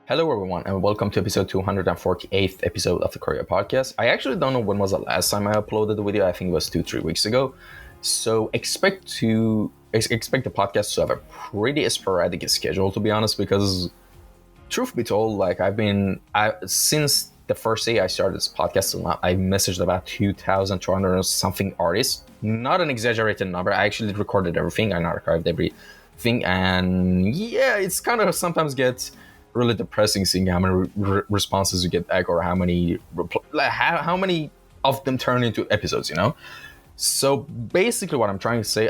Hello, everyone, and welcome to episode 248th episode of the Kouryer podcast. I actually don't know when was the last time I uploaded the video. I think it was 2-3 weeks ago. So expect the podcast to have a pretty sporadic schedule, to be honest, because truth be told, like since the first day I started this podcast till now, I messaged about 2,200 something artists. Not an exaggerated number. I actually recorded everything. I archived everything, and yeah, it's kind of sometimes gets really depressing seeing how many responses you get back or how many how many of them turn into episodes, So basically what I'm trying to say,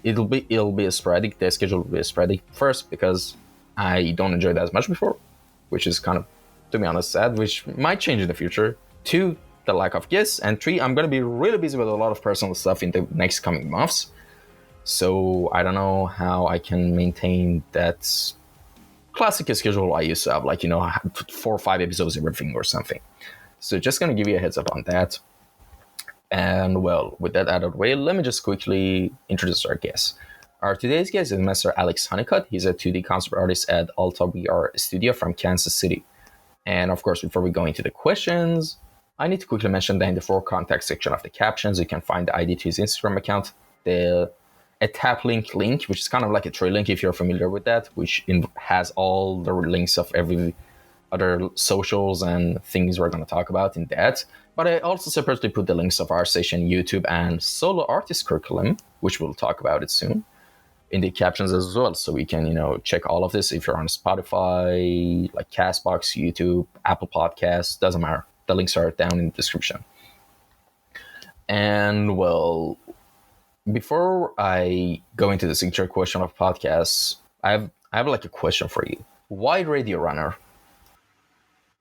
it'll be a sporadic. The schedule will be a sporadic, first because I don't enjoy that as much before, which is kind of, to be honest, sad, which might change in the future. 2, the lack of guests, and 3, I'm going to be really busy with a lot of personal stuff in the next coming months, so I don't know how I can maintain that classic schedule I used to have, 4 or 5 episodes everything or something. So just gonna give you a heads up on that. And well, with that out of the way, let me just quickly introduce our guest. Our today's guest is Mr. Alex Huneycutt. He's a 2D concept artist at Alta VR studio from Kansas City. And of course, before we go into the questions, I need to quickly mention that in the for contact section of the captions, you can find the ID to his Instagram account, a tap link, which is kind of like a trade link if you're familiar with that, which has all the links of every other socials and things we're going to talk about in that. But I also separately put the links of our session, YouTube, and solo artist curriculum, which we'll talk about it soon, in the captions as well. So we can, check all of this if you're on Spotify, like Castbox, YouTube, Apple Podcasts, doesn't matter. The links are down in the description. And well, before I go into the signature question of podcasts, I have like a question for you. Why Radio Runner?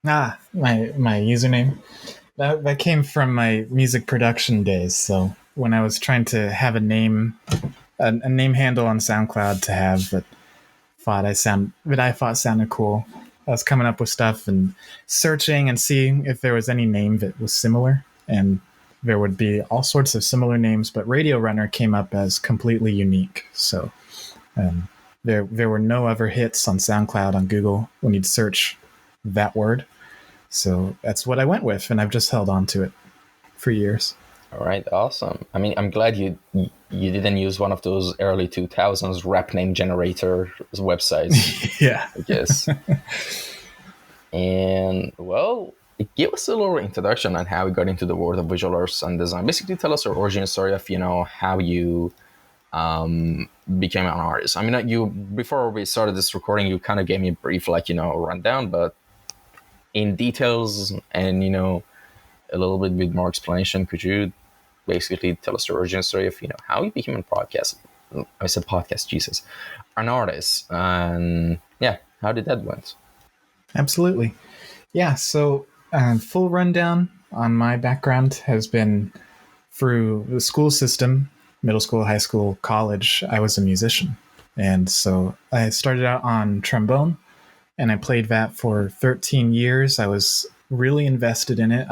My username. That came from my music production days. So when I was trying to have a name handle on SoundCloud to have that I thought sounded cool, I was coming up with stuff and searching and seeing if there was any name that was similar, and there would be all sorts of similar names, but Radio Runner came up as completely unique. So there were no other hits on SoundCloud, on Google, when you'd search that word. So that's what I went with, and I've just held on to it for years. All right, awesome. I mean, I'm glad you didn't use one of those early 2000s rap name generator websites. Yeah. I guess. And well, give us a little introduction on how you got into the world of visual arts and design. Basically, tell us your origin story of, how you became an artist. I mean, before we started this recording, you kind of gave me a brief, rundown, but in details and, a little bit with more explanation, could you basically tell us your origin story of, how you became a podcast? I said podcast, Jesus. An artist. And yeah, how did that went? Absolutely. Yeah, so full rundown on my background has been through the school system, middle school, high school, college. I was a musician. And so I started out on trombone, and I played that for 13 years. I was really invested in it.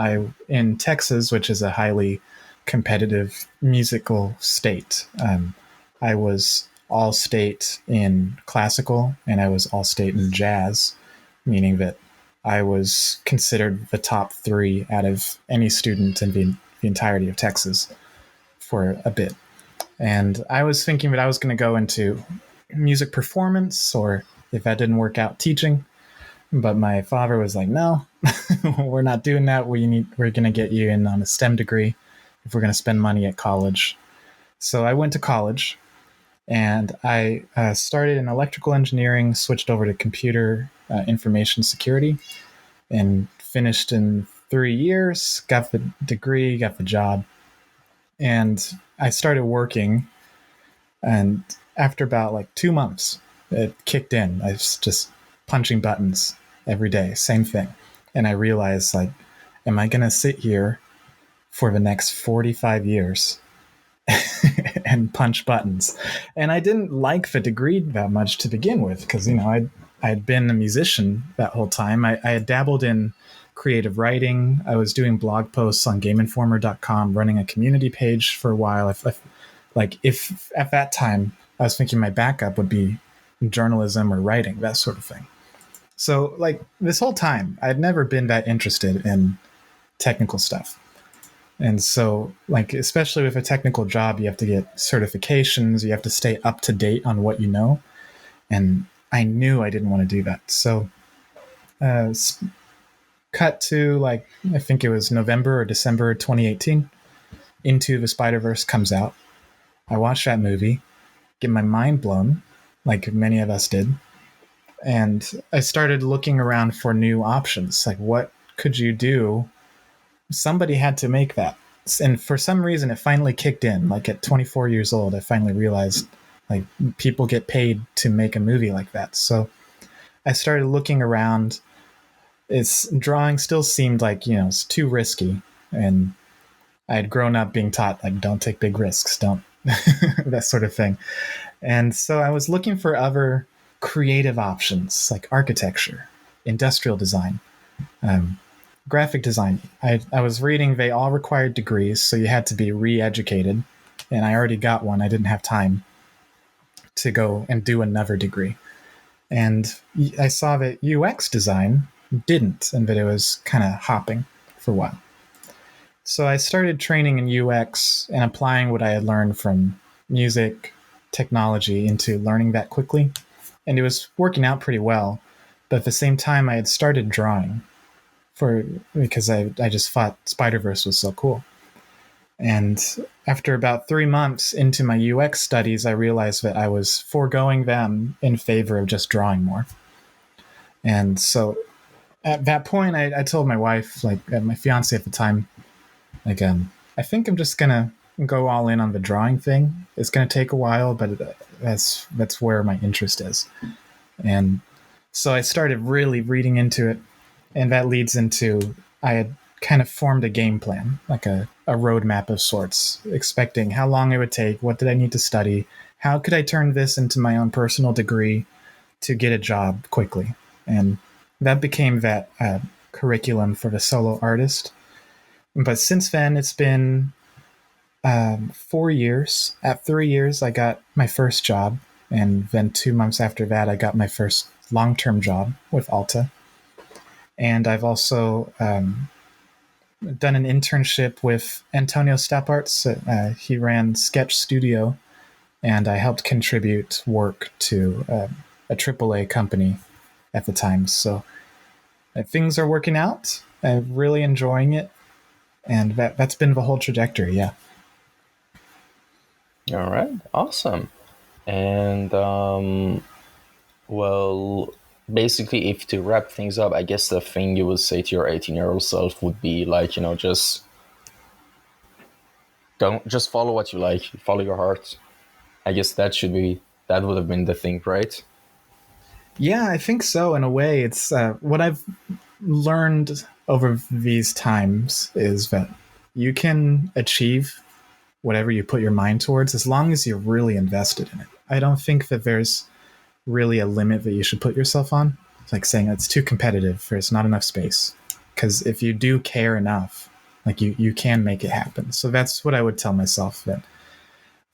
In Texas, which is a highly competitive musical state, I was all state in classical, and I was all state in jazz, meaning that I was considered the top 3 out of any student in the entirety of Texas for a bit. And I was thinking that I was going to go into music performance, or if that didn't work out, teaching. But my father was like, no, we're not doing that. We're going to get you in on a STEM degree if we're going to spend money at college. So I went to college, and I started in electrical engineering, switched over to computer information security, and finished in 3 years, got the degree, got the job. And I started working, and after about 2 months, it kicked in. I was just punching buttons every day, same thing. And I realized, am I going to sit here for the next 45 years and punch buttons? And I didn't like the degree that much to begin with, because, I had been a musician that whole time. I had dabbled in creative writing. I was doing blog posts on GameInformer.com, running a community page for a while. If at that time I was thinking my backup would be journalism or writing, that sort of thing. So, like, this whole time, I'd never been that interested in technical stuff. And so, like, especially with a technical job, you have to get certifications, you have to stay up to date on what you know. And I knew I didn't want to do that. So, uh, cut to, like, I think it was November or December 2018, Into the Spider-Verse comes out. I watched that movie, get my mind blown, like many of us did. And I started looking around for new options. Like, what could you do? Somebody had to make that. And for some reason, it finally kicked in. Like, at 24 years old, I finally realized, like, people get paid to make a movie like that. So I started looking around. It's drawing still seemed like, it's too risky. And I had grown up being taught, like, don't take big risks, don't, that sort of thing. And so I was looking for other creative options like architecture, industrial design, graphic design. I was reading they all required degrees, so you had to be re-educated. And I already got one. I didn't have time to go and do another degree. And I saw that UX design didn't, and that it was kind of hopping for a while. So I started training in UX and applying what I had learned from music, technology into learning that quickly. And it was working out pretty well. But at the same time, I had started drawing because I just thought Spider-Verse was so cool. And after about 3 months into my UX studies, I realized that I was foregoing them in favor of just drawing more. And so at that point, I told my wife, like my fiance at the time, like, I think I'm just gonna go all in on the drawing thing. It's gonna take a while, but that's where my interest is. And so I started really reading into it, and that leads into I had kind of formed a game plan, like a roadmap of sorts, expecting how long it would take, what did I need to study, how could I turn this into my own personal degree to get a job quickly, and that became that curriculum for the solo artist. But since then, it's been 4 years. At 3 years, I got my first job. And then 2 months after that, I got my first long-term job with Alta. And I've also done an internship with Antonio Staparts. He ran Sketch Studio, and I helped contribute work to a AAA company at the time. So things are working out. I'm really enjoying it. And that's been the whole trajectory, yeah. All right, awesome. And well, basically, if to wrap things up, I guess the thing you would say to your 18-year-old self would be like, just don't just follow what you like, follow your heart. I guess that would have been the thing, right? Yeah, I think so. In a way, it's what I've learned over these times is that you can achieve whatever you put your mind towards as long as you're really invested in it. I don't think that there's really a limit that you should put yourself on. It's like saying it's too competitive, there's not enough space. Because if you do care enough, like you can make it happen. So that's what I would tell myself. But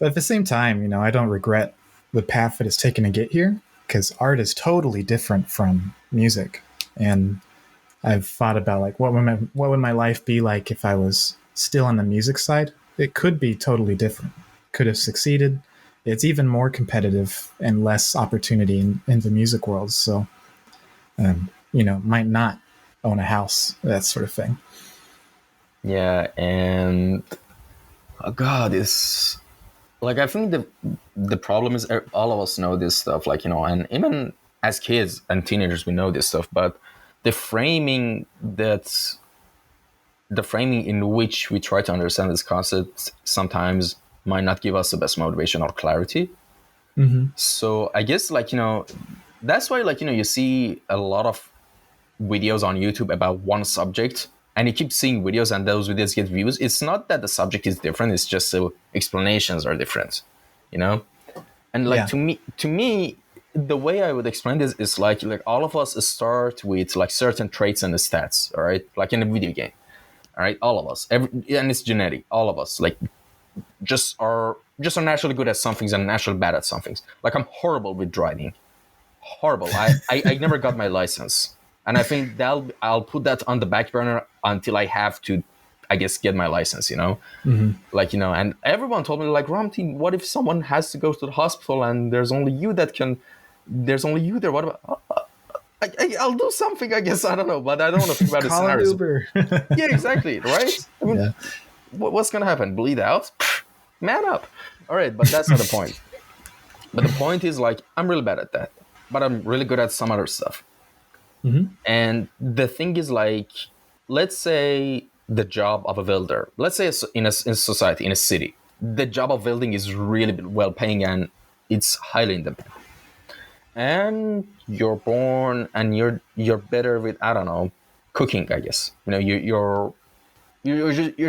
at the same time, I don't regret the path that it's taken to get here, because art is totally different from music. And I've thought about, like, what would my life be like if I was still on the music side? It could be totally different. Could have succeeded. It's even more competitive and less opportunity in the music world. So, might not own a house, that sort of thing. Yeah, and oh God, it's like I think the problem is all of us know this stuff, like and even as kids and teenagers we know this stuff, but the framing in which we try to understand this concept sometimes might not give us the best motivation or clarity. Mm-hmm. So I guess that's why you see a lot of videos on YouTube about one subject, and you keep seeing videos and those videos get views. It's not that the subject is different, it's just the explanations are different, and Yeah. to me the way I would explain this is like all of us start with like certain traits and the stats, all right, like in a video game, all right, all of us, and it's genetic, all of us just are naturally good at some things and naturally bad at some things. Like I'm horrible with driving, horrible. I never got my license, and I think I'll put that on the back burner until I have to, I guess, get my license. Like, and everyone told me, like, Ramti, what if someone has to go to the hospital and there's only you there? What about? I'll do something, I guess. I don't know, but I don't want to think about the Call an scenarios. Uber. Yeah, exactly, right? I mean, Yeah. what's gonna happen? Bleed out? Man up. All right, but that's not the point. But the point is, like, I'm really bad at that, but I'm really good at some other stuff. And the thing is, like, let's say the job of a welder, let's say in a society, in a city, the job of welding is really well paying and it's highly in demand. And you're born and you're better with, I don't know, cooking, I guess. You're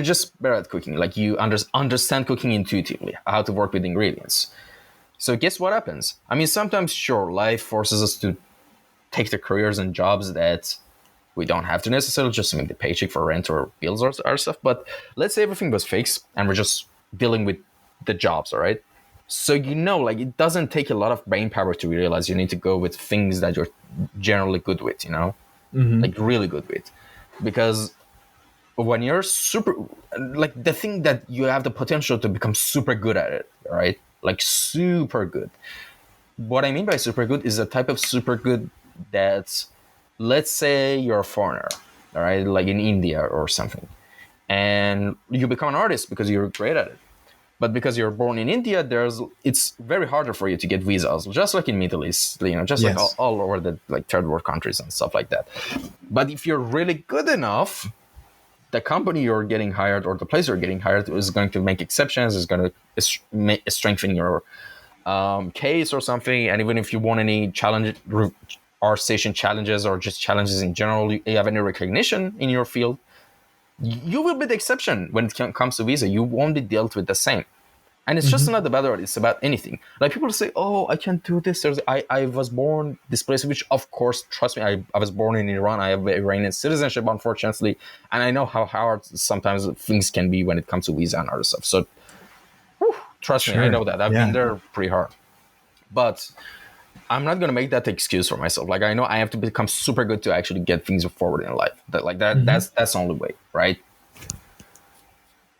just better at cooking. Like, you understand cooking intuitively, how to work with ingredients. So guess what happens? I mean, sometimes, sure, life forces us to take the careers and jobs that we don't have to necessarily just make the paycheck for rent or bills or stuff. But let's say everything was fixed and we're just dealing with the jobs, all right? So, like, it doesn't take a lot of brain power to realize you need to go with things that you're generally good with, like really good with. Because when you're like, the thing that you have the potential to become super good at it, right? Like, super good. What I mean by super good is a type of super good that, let's say you're a foreigner, all right, like in India or something, and you become an artist because you're great at it. But because you're born in India, it's very harder for you to get visas, just like in Middle East, just like all over the, like, third world countries and stuff like that. But if you're really good enough, the company you're getting hired or the place you're getting hired is going to make exceptions, is going to strengthen your case or something. And even if you want any or station challenges or just challenges in general, you have any recognition in your field, you will be the exception when it comes to visa. You won't be dealt with the same. And it's just not about it. It's about anything. Like, people say, oh, I can't do this. I was born this place, which, of course, trust me, I was born in Iran. I have Iranian citizenship, unfortunately. And I know how hard sometimes things can be when it comes to visa and other stuff. So, trust me, I know that. I've been there pretty hard. But I'm not going to make that the excuse for myself. Like, I know I have to become super good to actually get things forward in life. That's the only way, right?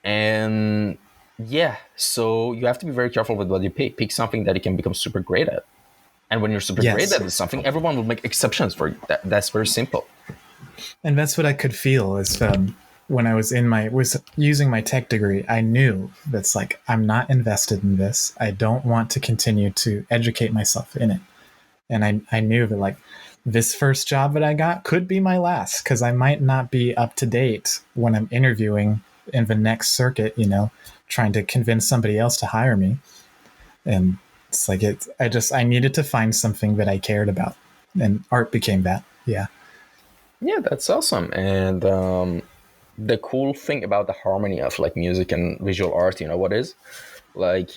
And yeah, so you have to be very careful with what you pick. Pick something that you can become super great at. And when you're super great at something, everyone will make exceptions for you. That's very simple. And that's what I could feel is when I was using my tech degree, I knew that's like, I'm not invested in this. I don't want to continue to educate myself in it. And I knew that, like, this first job that I got could be my last, because I might not be up to date when I'm interviewing in the next circuit, trying to convince somebody else to hire me. And it's like, I needed to find something that I cared about, and art became that. Yeah, that's awesome. And the cool thing about the harmony of, like, music and visual art, what is, like,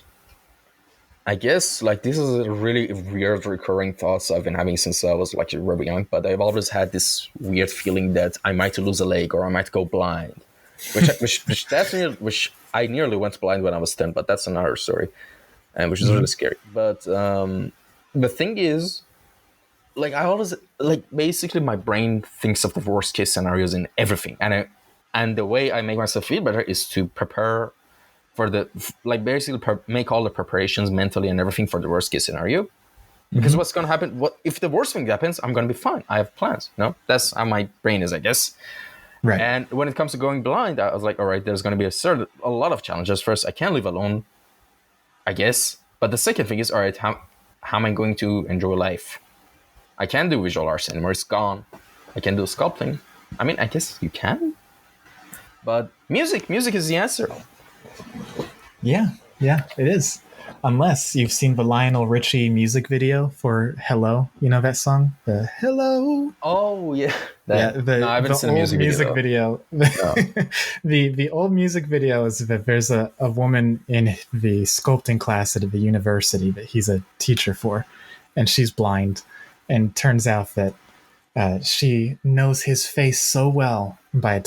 I guess, like, this is a really weird recurring thoughts I've been having since I was, like, really young, but I've always had this weird feeling that I might lose a leg or I might go blind, which I nearly went blind when I was 10, but that's another story, and which is really scary. But the thing is, like, I always, like, basically my brain thinks of the worst case scenarios in everything, and the way I make myself feel better is to prepare for basically make all the preparations mentally and everything for the worst case scenario. Because what's going to happen? What if the worst thing happens? I'm going to be fine. I have plans. That's how my brain is, I guess. right. And when it comes to going blind, I was like, all right, there's going to be a lot of challenges. First, I can't live alone, I guess. But the second thing is, all right, how am I going to enjoy life? I can't do visual arts anymore. It's gone. I can do sculpting. I mean, I guess you can. But music is the answer. Yeah, it is. Unless you've seen the Lionel Richie music video for Hello. You know that song? The Hello. Oh, yeah. No, I haven't seen a music video. No. The old music video is that there's a woman in the sculpting class at the university that he's a teacher for, and she's blind. And turns out that she knows his face so well by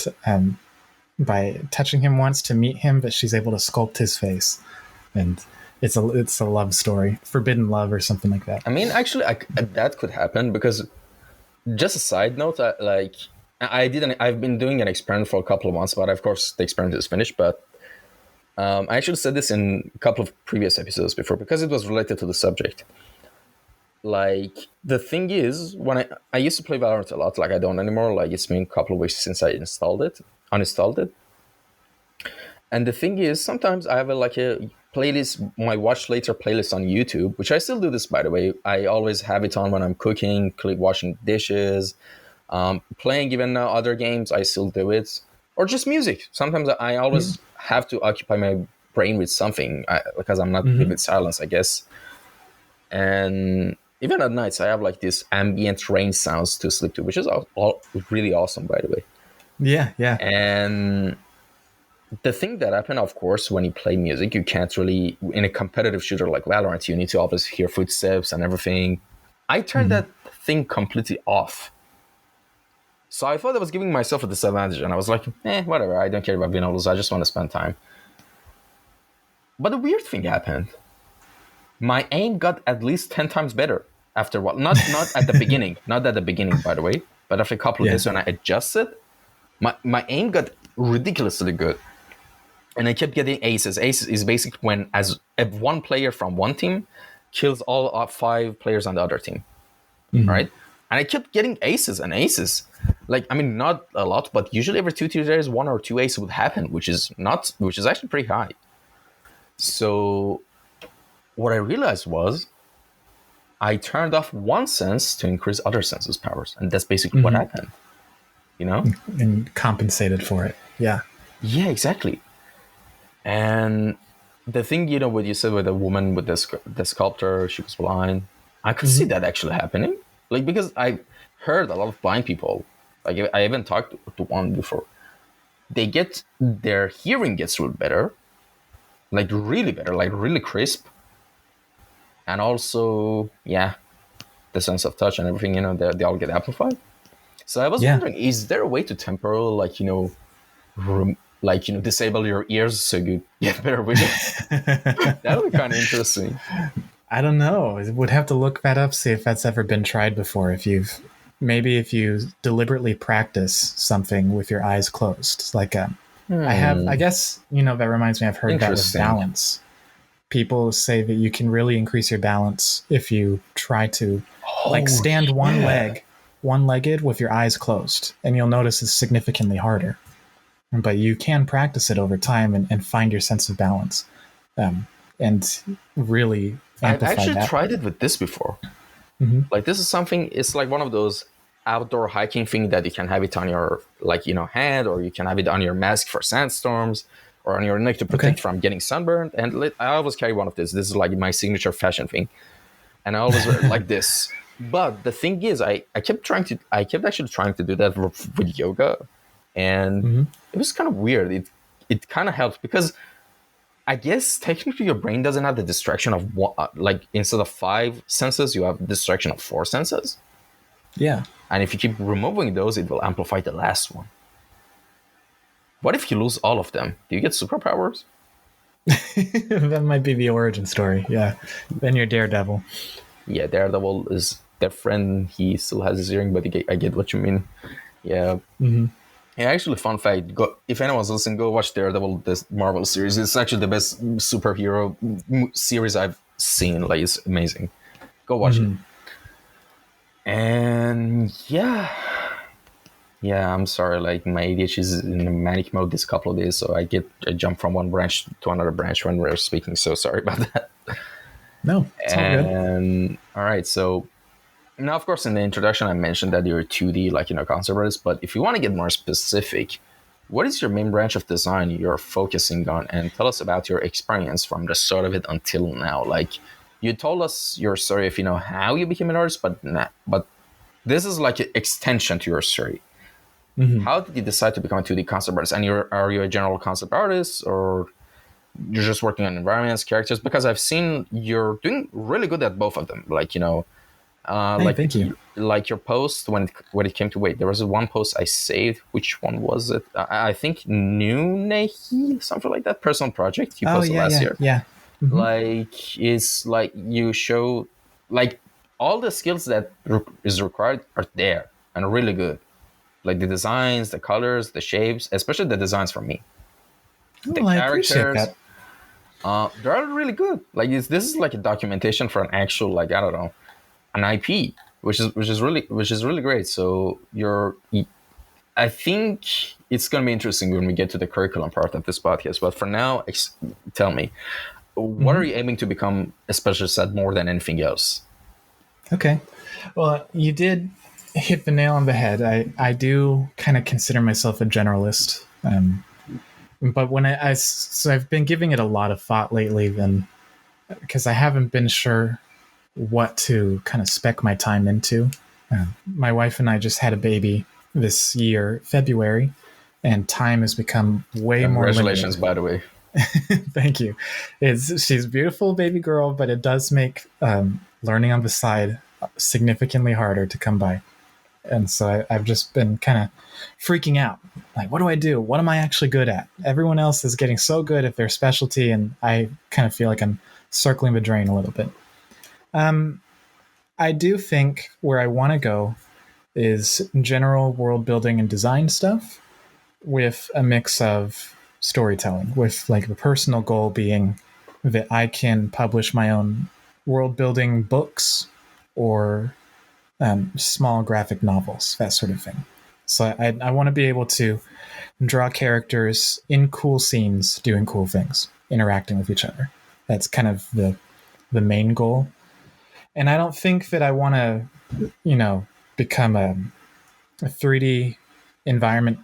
touching him once to meet him that she's able to sculpt his face. And it's a love story, forbidden love or something like that. I mean, actually, that could happen because just a side note, I've been doing an experiment for a couple of months, but of course the experiment is finished. But I actually said this in a couple of previous episodes before because it was related to the subject. Like, the thing is, when I used to play Valorant a lot, like I don't anymore. Like, it's been a couple of weeks since I uninstalled it. And the thing is, sometimes I have a playlist, my watch later playlist on YouTube, which I still do this, by the way. I always have it on when I'm cooking, washing dishes, playing even other games. I still do it, or just music. Sometimes I always have to occupy my brain with something because I'm not good with silence, I guess. And even at nights, I have like this ambient rain sounds to sleep to, which is all really awesome, by the way. Yeah, yeah. And the thing that happened, of course, when you play music, you can't really, in a competitive shooter like Valorant, you need to always hear footsteps and everything. I turned that thing completely off. So I thought I was giving myself a disadvantage, and I was like, whatever, I don't care about binoculars, I just want to spend time. But a weird thing happened. My aim got at least 10 times better after what? Not at the beginning, not at the beginning, by the way, but after a couple of days when I adjusted, my aim got ridiculously good. And I kept getting aces. Aces is basically when if one player from one team kills all 5 players on the other team, right? And I kept getting aces and aces. Like, I mean, not a lot, but usually every 2 days, 1 or 2 aces would happen, which is actually pretty high. So what I realized was I turned off one sense to increase other senses' powers, and that's basically what happened. You know, and compensated for it. Yeah. Yeah, exactly. And the thing, what you said with the woman with the sculptor, she was blind. I could see that actually happening. Like, because I heard a lot of blind people. Like, I haven't talked to one before. Their hearing gets really better, like really better, like really crisp. And also, the sense of touch and everything, they all get amplified. So I was wondering, is there a way to temporal, disable your ears so you get better vision? That would be kind of interesting. I don't know. Would have to look that up, see if that's ever been tried before. If you deliberately practice something with your eyes closed. It's like I guess, that reminds me, I've heard that with balance. People say that you can really increase your balance if you try to stand one-legged with your eyes closed, and you'll notice it's significantly harder. But you can practice it over time and find your sense of balance, and really amplify I've actually that. tried it with this before. Like, this is something, it's like one of those outdoor hiking thing that you can have it on your hand, or you can have it on your mask for sandstorms, or on your neck to protect from getting sunburned. And I always carry one of this. This is like my signature fashion thing, and I always wear it like this. But the thing is, I kept actually trying to do that with yoga, and it was kind of weird. It kind of helped because I guess technically your brain doesn't have the distraction of instead of 5 senses, you have distraction of 4 senses. Yeah. And if you keep removing those, it will amplify the last one. What if you lose all of them? Do you get superpowers? That might be the origin story. Yeah. Then you're Daredevil. Yeah, Daredevil is their friend. He still has his earring, but I get what you mean. Yeah. Yeah, actually, fun fact, if anyone's listening, go watch Daredevil, this Marvel series. It's actually the best superhero series I've seen. Like, it's amazing. Go watch it. And I'm sorry, like, my ADHD is in a manic mode this couple of days, so I jump from one branch to another branch when we're speaking, so sorry about that. No, it's all good. And all right, so now, of course, in the introduction, I mentioned that you're 2D, concept artist, but if you want to get more specific, what is your main branch of design you're focusing on? And tell us about your experience from the start of it until now. Like, you told us your story of, how you became an artist, but this is like an extension to your story. How did you decide to become a 2D concept artist? And are you a general concept artist, or you're just working on environments, characters? Because I've seen you're doing really good at both of them. Thank you. Like your post when it came to there was one post I saved. Which one was it? I think New Nehi, something like that. Personal project you posted last year. Yeah. Mm-hmm. Like it's like you show like all the skills that is required are there and really good. Like the designs, the colors, the shapes, especially the designs for me. The Oh, I appreciate characters, that. they're really good. Like this is like a documentation for an actual, like, I don't know, an IP, which is really great. So I think it's gonna be interesting when we get to the curriculum part of this podcast. But for now, tell me, what are Mm-hmm. you aiming to become a specialist at more than anything else? Okay. Well, you did hit the nail on the head. I do kind of consider myself a generalist. But so I've been giving it a lot of thought lately, then, because I haven't been sure what to kind of spec my time into. My wife and I just had a baby this year, February, and time has become way more limited. Congratulations, by the way. Thank you. She's a beautiful baby girl, but it does make learning on the side significantly harder to come by. And so I've just been kind of freaking out. Like, what do I do? What am I actually good at? Everyone else is getting so good at their specialty, and I kind of feel like I'm circling the drain a little bit. I do think where I want to go is general world building and design stuff with a mix of storytelling, with like the personal goal being that I can publish my own world building books or small graphic novels, that sort of thing. So I want to be able to draw characters in cool scenes doing cool things, interacting with each other. That's kind of the main goal. And I don't think that I want to, become a 3D environment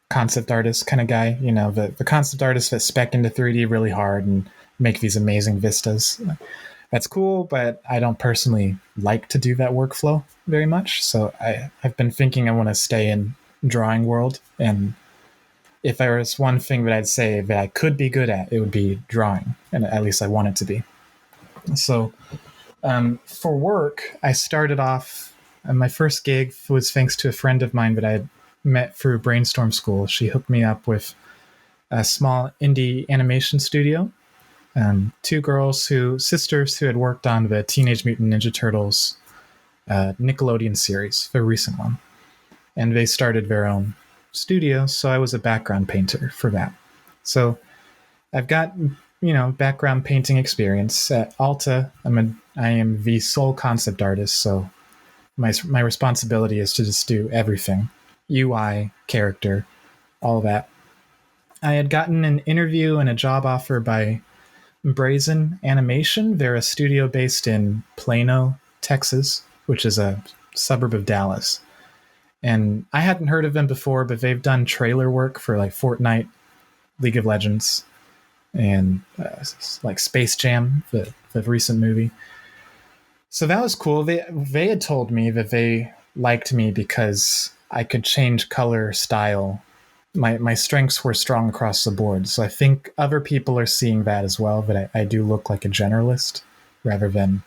concept artist kind of guy. The concept artists that spec into 3D really hard and make these amazing vistas. That's cool, but I don't personally like to do that workflow very much. So I've been thinking I want to stay in drawing world. And if there was one thing that I'd say that I could be good at, it would be drawing. And at least I want it to be. So for work, I started off, my first gig was thanks to a friend of mine that I had met through Brainstorm School. She hooked me up with a small indie animation studio. Two sisters who had worked on the Teenage Mutant Ninja Turtles Nickelodeon series, the recent one. And they started their own studio, so I was a background painter for that. So I've got, background painting experience. At Alta, I am the sole concept artist, so my responsibility is to just do everything. UI, character, all that. I had gotten an interview and a job offer by Brazen Animation. They're a studio based in Plano, Texas, which is a suburb of Dallas. And I hadn't heard of them before, but they've done trailer work for like Fortnite, League of Legends, and like Space Jam, the recent movie. So that was cool. They had told me that they liked me because I could change color, style. My strengths were strong across the board. So I think other people are seeing that as well, that I do look like a generalist rather than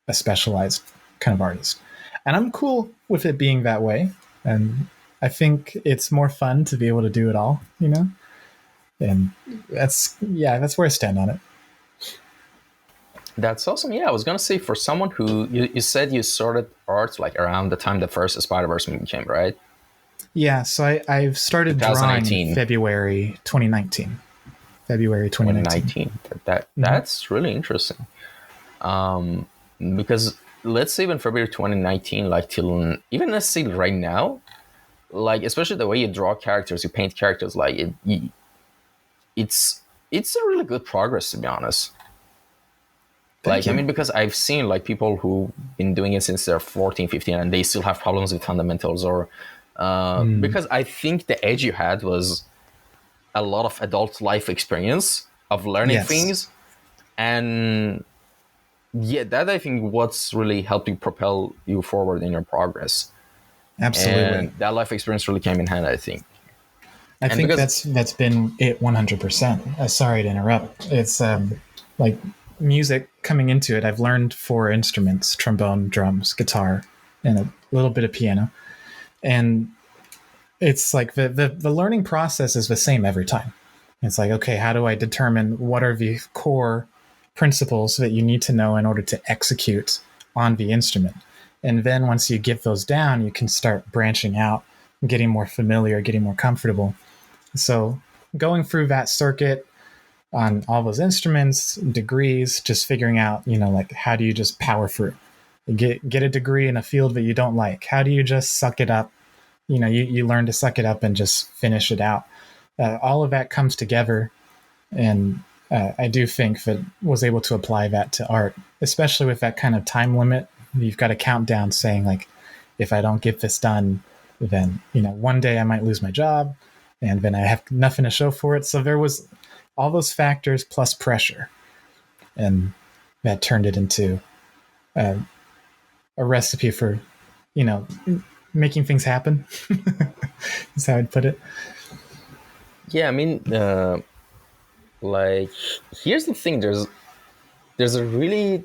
a specialized kind of artist. And I'm cool with it being that way. And I think it's more fun to be able to do it all, And that's where I stand on it. That's awesome. Yeah, I was gonna say, for someone who you said you started art like around the time the first Spider-Verse movie came, right? Yeah, so I've started drawing in February 2019. February 2019. That's really interesting. Because let's say in February 2019, like till even let's say right now, like especially the way you draw characters, you paint characters, like it's a really good progress, to be honest. Thank you. I mean, because I've seen like people who've been doing it since they're 14, 15, and they still have problems with fundamentals, or because I think the edge you had was a lot of adult life experience of learning things. And yeah, that I think what's really helping propel you forward in your progress. Absolutely. And that life experience really came in hand, I think. I think that's been it 100%. Sorry to interrupt. It's like music coming into it. I've learned 4 instruments: trombone, drums, guitar, and a little bit of piano. And it's like the learning process is the same every time. It's like, okay, how do I determine what are the core principles that you need to know in order to execute on the instrument. And then once you get those down, you can start branching out, getting more familiar, getting more comfortable. So going through that circuit on all those instruments, degrees, just figuring out, like how do you just power through? Get a degree in a field that you don't like. How do you just suck it up? You learn to suck it up and just finish it out. All of that comes together, and I do think that was able to apply that to art, especially with that kind of time limit. You've got a countdown saying, like, if I don't get this done, then one day I might lose my job, and then I have nothing to show for it. So there was all those factors plus pressure, and that turned it into a recipe for making things happen. That's how I'd put it. Yeah, I mean, like, here's the thing. There's a really...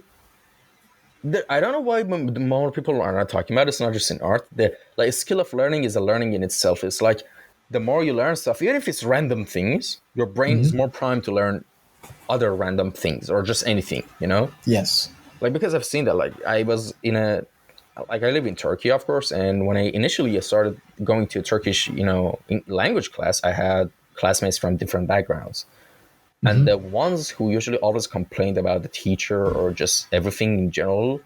I don't know why more people are not talking about it. It's not just in art. The skill of learning is a learning in itself. It's like the more you learn stuff, even if it's random things, your brain is more primed to learn other random things or just anything, Yes. Like, because I've seen that. Like, I was I live in Turkey, of course, and when I initially started going to Turkish, language class, I had classmates from different backgrounds. And the ones who usually always complained about the teacher or just everything in general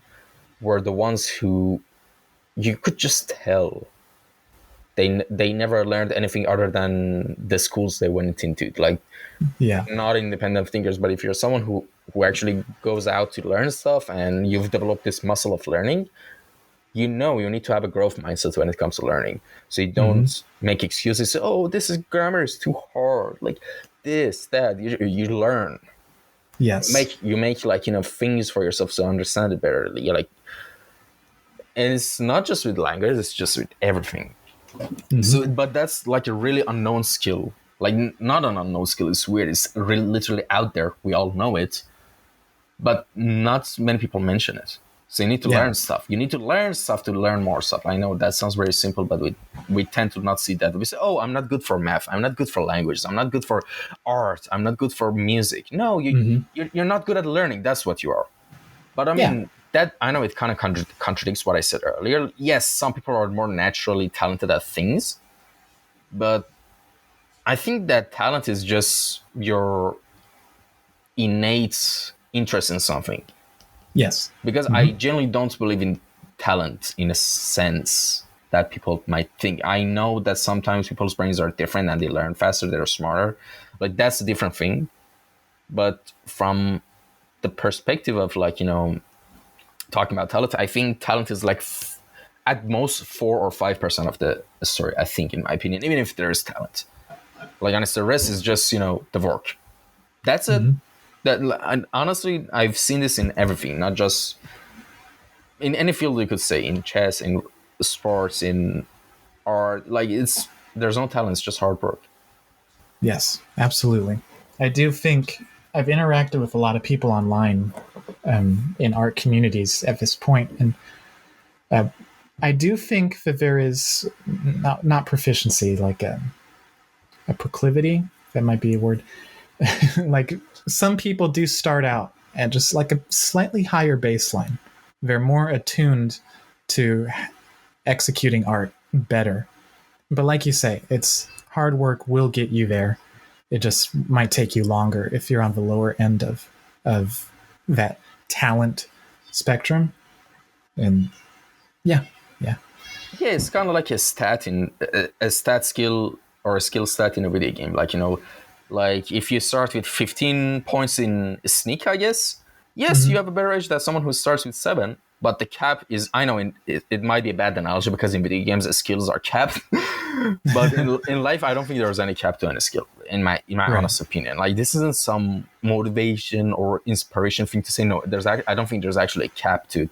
were the ones who you could just tell they never learned anything other than the schools they went into. Like, not independent thinkers, but if you're someone who actually goes out to learn stuff and you've developed this muscle of learning, you need to have a growth mindset when it comes to learning. So you don't make excuses. Oh, grammar is too hard. Like this, that. You learn. Yes. You make things for yourself to understand it better. And it's not just with language; it's just with everything. So, but that's like a really unknown skill. Like, not an unknown skill. It's weird. It's really literally out there. We all know it, but not many people mention it. So you need to learn stuff. You need to learn stuff to learn more stuff. I know that sounds very simple, but we tend to not see that. We say, oh, I'm not good for math. I'm not good for language. I'm not good for art. I'm not good for music. No, you're not good at learning. That's what you are. But I mean, that I know it kind of contradicts what I said earlier. Yes, some people are more naturally talented at things, but I think that talent is just your innate interest in something. Yes. Because I generally don't believe in talent in a sense that people might think. I know that sometimes people's brains are different and they learn faster, they're smarter. Like, that's a different thing. But from the perspective of, talking about talent, I think talent is like at most 4 or 5% of the story, I think, in my opinion, even if there is talent. Like, honestly, the rest is just, the work. That's it. And honestly, I've seen this in everything, not just in any field you could say, in chess, in sports, in art. Like, there's no talent, it's just hard work. Yes, absolutely. I do think I've interacted with a lot of people online in art communities at this point, and I do think that there is not proficiency, like a proclivity. That might be a word. Like, some people do start out at just like a slightly higher baseline. They're more attuned to executing art better. But like you say, it's hard work will get you there. It just might take you longer if you're on the lower end of that talent spectrum. And yeah. It's kind of like a stat skill or a skill stat in a video game. Like, if you start with 15 points in Sneak, I guess, yes, you have a better edge than someone who starts with 7. But the cap is, I know it might be a bad analogy because in video games, the skills are capped. But in life, I don't think there's any cap to any skill, in my honest opinion. Like, this isn't some motivation or inspiration thing to say, no, I don't think there's actually a cap to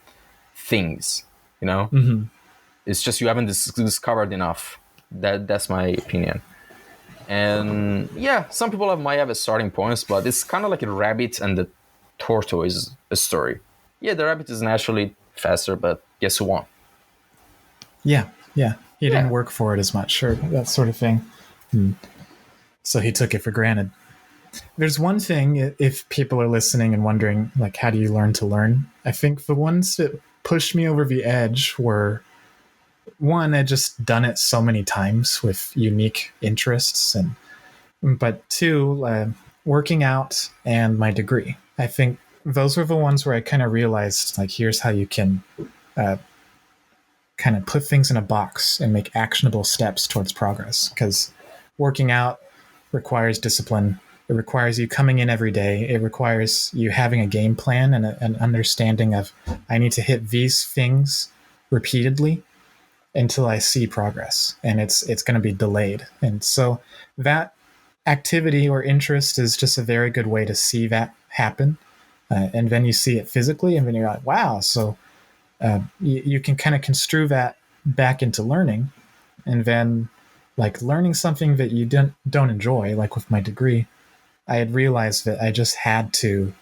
things, It's just you haven't discovered enough. That's my opinion. And yeah, some people might have a starting points, but it's kind of like a rabbit and the tortoise story. Yeah, the rabbit is naturally faster, but guess who won? Yeah. He didn't work for it as much, or that sort of thing. So he took it for granted. There's one thing, if people are listening and wondering, like, how do you learn to learn? I think the ones that pushed me over the edge were, one, I just done it so many times with unique interests, but two, working out and my degree. I think those were the ones where I kind of realized, like, here's how you can kind of put things in a box and make actionable steps towards progress. Because working out requires discipline. It requires you coming in every day. It requires you having a game plan and an understanding of, I need to hit these things repeatedly until I see progress, and it's going to be delayed. And so that activity or interest is just a very good way to see that happen. And then you see it physically, and then you're like, wow. So you can kind of construe that back into learning. And then, like, learning something that you don't enjoy, like with my degree, I had realized that I just had to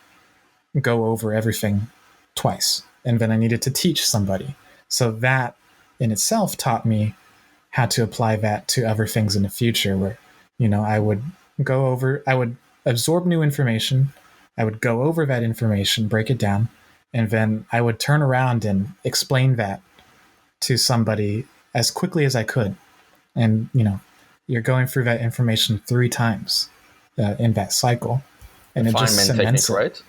go over everything twice, and then I needed to teach somebody. So that in itself taught me how to apply that to other things in the future, where, I would absorb new information, I would go over that information, break it down, and then I would turn around and explain that to somebody as quickly as I could. And, you're going through that information 3 times in that cycle. And it just cements technique, right?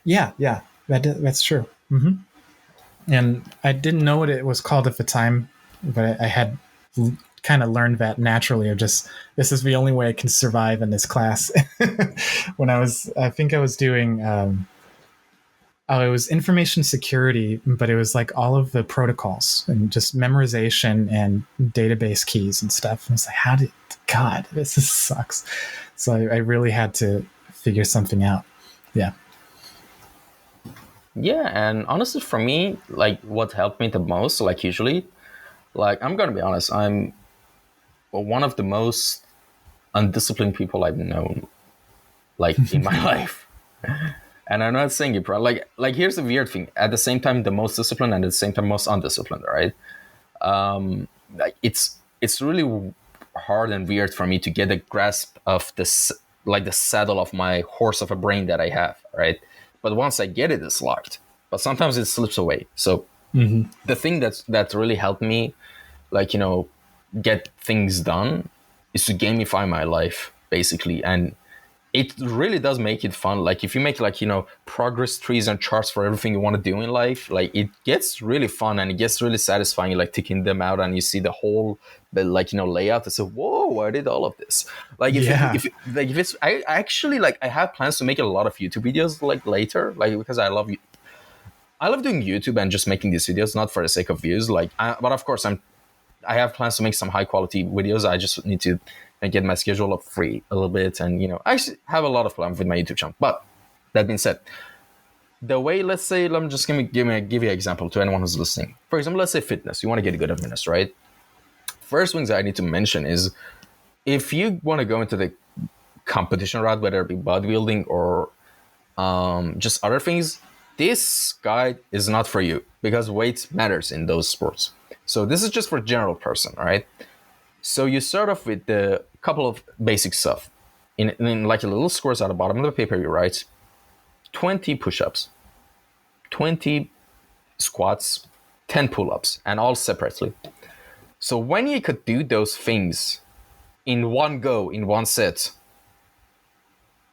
Yeah, that's true. Mm-hmm. And I didn't know what it was called at the time, but I had kind of learned that naturally, of just, this is the only way I can survive in this class. When I think I was doing, it was information security, but it was like all of the protocols and just memorization and database keys and stuff. And I was like, God, this sucks. So I really had to figure something out. Yeah. Yeah, and honestly, for me, like, what helped me the most, like, usually, like, I'm gonna be honest, I'm one of the most undisciplined people I've known, like, in my life. And I'm not saying it proud. Like, here's the weird thing. At the same time, the most disciplined, and at the same time, most undisciplined, right? Like, it's really hard and weird for me to get a grasp of this, like, the saddle of my horse of a brain that I have, right? But once I get it, it's locked. But sometimes it slips away. So the thing that really helped me, like, get things done, is to gamify my life, basically. And it really does make it fun. Like, if you make, like, progress trees and charts for everything you want to do in life, like, it gets really fun and it gets really satisfying, like, ticking them out, and you see the whole, like, layout. It's like, whoa, I did all of this. Like, if it's, I actually, like, I have plans to make a lot of YouTube videos, like, later, like, because I love doing YouTube and just making these videos, not for the sake of views, like, but of course I have plans to make some high quality videos. I just need to get my schedule up free a little bit. And, I have a lot of plans with my YouTube channel. But that being said, the way, let's say, I'm just going to give you an example to anyone who's listening. For example, let's say fitness. You want to get good at fitness, right? First things I need to mention is, if you want to go into the competition route, whether it be bodybuilding or just other things, this guide is not for you, because weight matters in those sports. So this is just for general person, all right? So you start off with the couple of basic stuff. In like a little squares at the bottom of the paper, you write 20 push-ups, 20 squats, 10 pull-ups, and all separately. So when you could do those things in one go, in one set,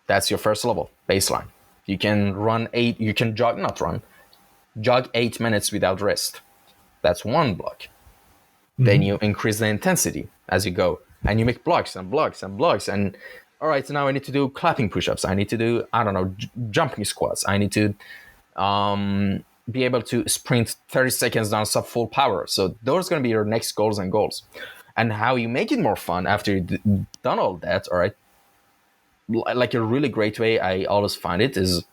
that's your first level, baseline. You can jog 8 minutes without rest. That's one block. Then you increase the intensity as you go, and you make blocks and blocks and blocks. And all right, so now I need to do clapping push-ups. I need to do, jumping squats. I need to be able to sprint 30 seconds non-stop full power. So those are going to be your next goals. And how you make it more fun after you've done all that, all right? Like, a really great way I always find it is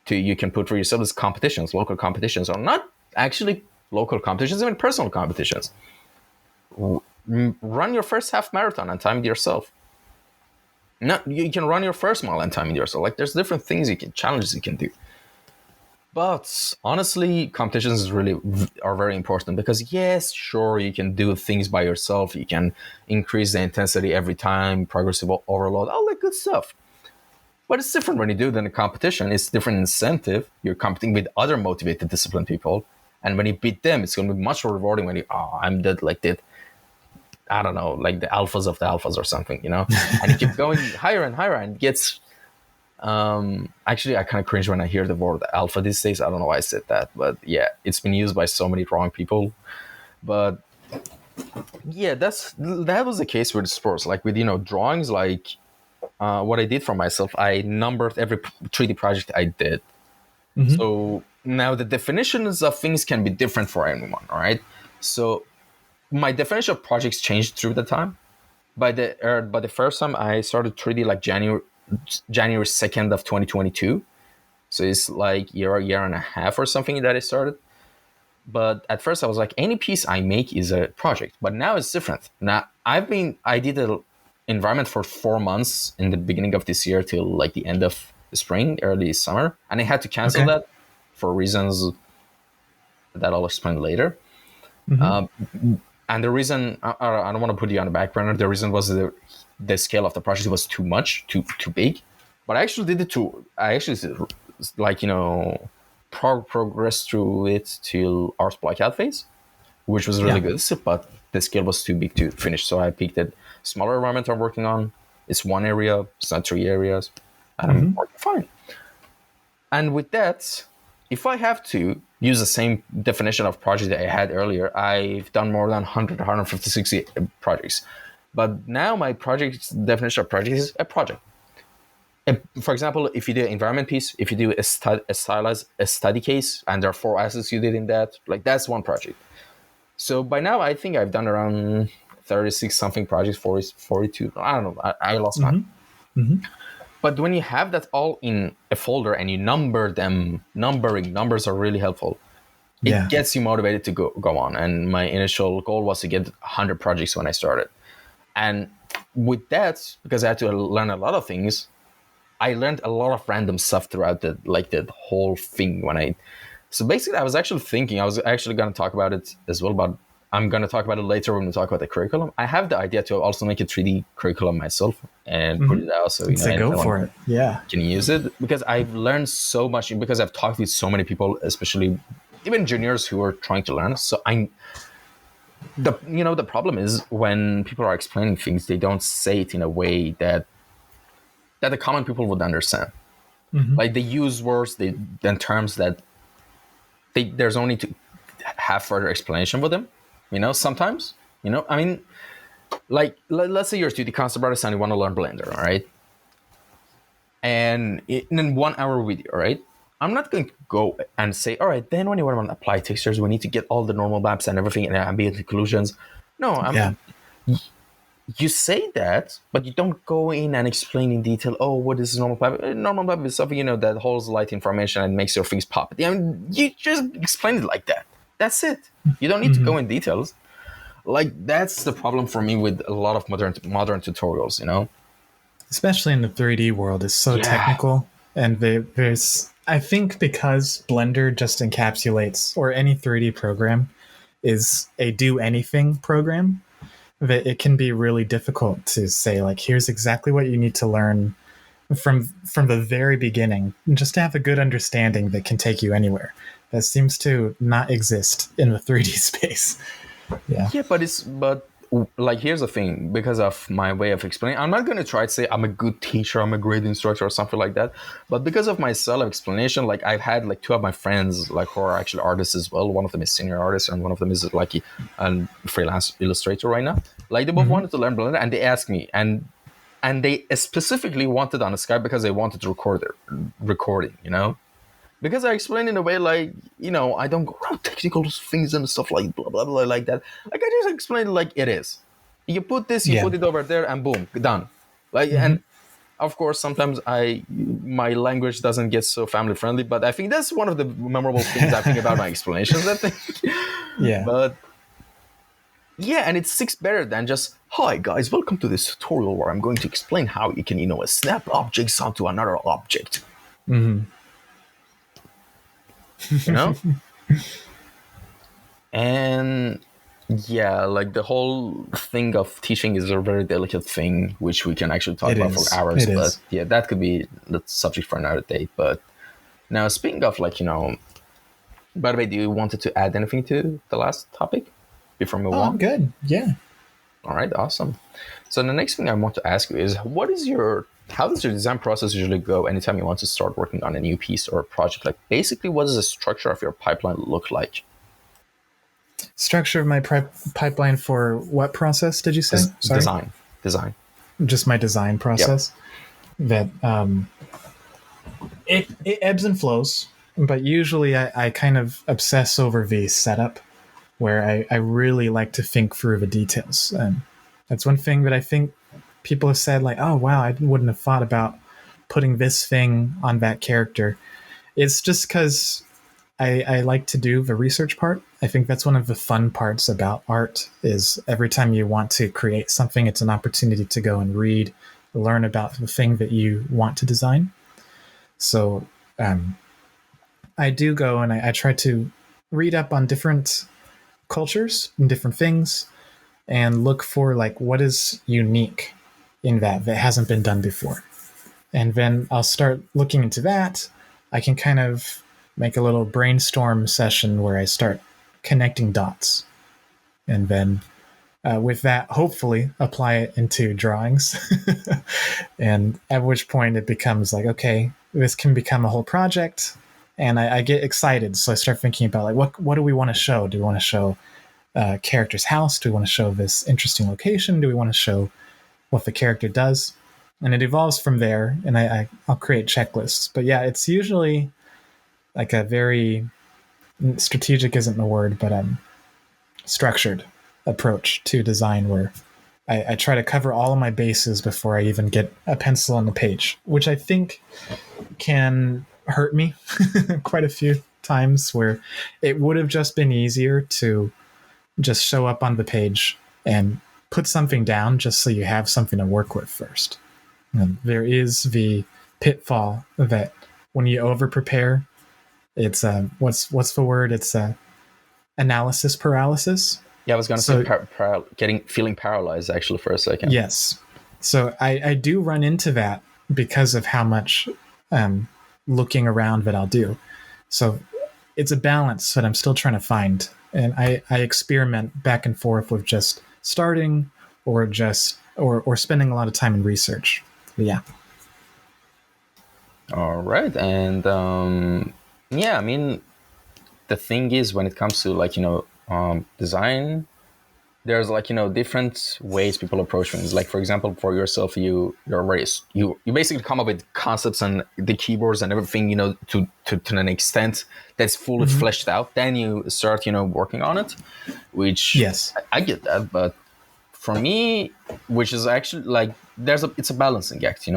you can put for yourself is competitions, local competitions, or not actually local competitions, even personal competitions. Run your first half marathon and time it yourself. No, you can run your first mile and time it yourself. Like, there's different things challenges you can do. But honestly, competitions really are very important because yes, sure, you can do things by yourself. You can increase the intensity every time, progressive overload, all that good stuff. But it's different when you do it in a competition. It's different incentive. You're competing with other motivated, disciplined people. And when you beat them, it's going to be much more rewarding when I'm dead like that. I don't know, like the alphas of the alphas or something, And you keep going higher and higher and it gets actually, I kind of cringe when I hear the word alpha these days. I don't know why I said that, but yeah, it's been used by so many wrong people. But yeah, that was the case with sports. Like with drawings, like what I did for myself, I numbered every 3D project I did. Mm-hmm. So now the definitions of things can be different for anyone. All right, so my definition of projects changed through the time. By the first time I started 3D like January 2nd of 2022. So it's like year and a half or something that I started. But at first I was like, any piece I make is a project. But now it's different. Now I did an environment for 4 months in the beginning of this year till like the end of the spring, early summer. And I had to cancel that for reasons that I'll explain later. Mm-hmm. And the reason, I don't want to put you on the back burner, the reason was the scale of the project was too much, too big. But I actually did it I actually like, progressed through it till Art Blackout phase, which was really good. But the scale was too big to finish. So I picked a smaller environment I'm working on. It's one area, it's not 3 areas. And I'm working fine. And with that, if I have to use the same definition of project that I had earlier, I've done more than 100, 150, 60 projects. But now my definition of project is a project. For example, if you do an environment piece, if you do a stylized study case, and there are 4 assets you did in that, like that's one project. So by now, I think I've done around 36 something projects, 40, 42. I don't know. I lost count. Mm-hmm. But when you have that all in a folder and you number them, numbers are really helpful. It gets you motivated to go on. And my initial goal was to get 100 projects when I started. And with that, because I had to learn a lot of things, I learned a lot of random stuff throughout the whole thing. So basically, I was actually thinking, I was actually going to talk about it as well, but I'm going to talk about it later when we talk about the curriculum. I have the idea to also make a 3D curriculum myself and put it out so go for it. Yeah, can use it, because I've learned so much, because I've talked with so many people, especially even juniors who are trying to learn. So the problem is when people are explaining things, they don't say it in a way that the common people would understand. Like they use words, then terms that there's only to have further explanation with them. Sometimes, I mean, like let's say you're a 2D concept artist and you want to learn Blender, all right? And in 1 hour video, right? I'm not going to go and say, all right, then when you want to apply textures, we need to get all the normal maps and everything and ambient occlusions. No, you say that, but you don't go in and explain in detail, what is normal map? Normal map is something, that holds light information and makes your things pop. You just explain it like that. That's it. You don't need to go in details. Like, that's the problem for me with a lot of modern tutorials, Especially in the 3D world, it's so technical. And there's, I think because Blender just encapsulates, or any 3D program is a do anything program, that it can be really difficult to say, like, here's exactly what you need to learn from the very beginning, just to have a good understanding that can take you anywhere. That seems to not exist in the 3D space. Yeah, but like, here's the thing, because of my way of explaining, I'm not going to try to say I'm a good teacher, I'm a great instructor or something like that. But because of my style of explanation, like I've had like 2 of my friends like who are actually artists as well. One of them is senior artist and one of them is like a freelance illustrator right now. Like they both wanted to learn Blender and they asked me, and they specifically wanted on Skype because they wanted to record their recording, Because I explained in a way like, I don't go around technical things and stuff like blah, blah, blah, like that. Like, I just explained it like it is. You put this, you put it over there, and boom, done. Like, and of course, sometimes my language doesn't get so family friendly, but I think that's one of the memorable things I think about my explanations, I think. But yeah, and it sticks better than just, hi guys, welcome to this tutorial where I'm going to explain how you can, snap objects onto another object. you know? And yeah, like the whole thing of teaching is a very delicate thing, which we can actually talk It about for is. hours. It But is. yeah, that could be the subject for another day. But now, speaking of like, by the way, do you wanted to add anything to the last topic before we move Oh, I'm on? good. Yeah. All right, awesome. So the next thing I want to ask you is, how does your design process usually go anytime you want to start working on a new piece or a project? Like, basically, what does the structure of your pipeline look like? Structure of my pipeline for what process did you say? Sorry. Design. Just my design Yep. process. That it ebbs and flows, but usually I kind of obsess over the setup where I really like to think through the details. And that's one thing that I think people have said, like, oh, wow, I wouldn't have thought about putting this thing on that character. It's just because I like to do the research part. I think that's one of the fun parts about art is every time you want to create something, it's an opportunity to go and read, learn about the thing that you want to design. So I do go and I try to read up on different cultures and different things and look for like what is unique in that hasn't been done before. And then I'll start looking into that. I can kind of make a little brainstorm session where I start connecting dots. And then with that, hopefully apply it into drawings. And at which point it becomes like, okay, this can become a whole project. And I get excited. So I start thinking about like, what do we want to show? Do we want to show character's house? Do we want to show this interesting location? Do we want to show what the character does? And it evolves from there, and I'll create checklists. But yeah, it's usually like a very strategic isn't the word, but structured approach to design where I try to cover all of my bases before I even get a pencil on the page, which I think can hurt me quite a few times where it would have just been easier to just show up on the page and put something down just so you have something to work with first. And there is the pitfall that when you over prepare, it's what's the word? It's analysis paralysis. Yeah, I was gonna So say feeling paralyzed actually for a second. yes, so I do run into that because of how much looking around that I'll do. So it's a balance that I'm still trying to find, and I experiment back and forth with just starting or just or spending a lot of time in research. But yeah. All right, and yeah, I mean, the thing is when it comes to like design, there's like different ways people approach things. Like for example, for yourself, you basically come up with concepts and the keywords and everything to an extent that's fully fleshed out. Then you start working on it, which Yes. I get that, but for me, which is actually like it's a balancing act,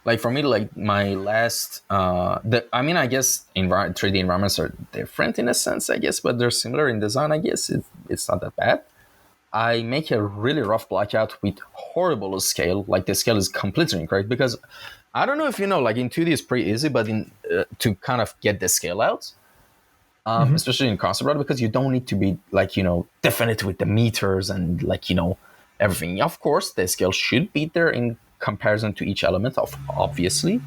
like for me, like my last I guess 3D environments are different in a sense, I guess, but they're similar in design. I guess it's not that bad. I make a really rough blackout with horrible scale. Like the scale is completely incorrect because I don't know if like in 2D it's pretty easy, but in to kind of get the scale out, especially in concept art, because you don't need to be like definite with the meters and like everything. Of course, the scale should be there in comparison to each element of obviously,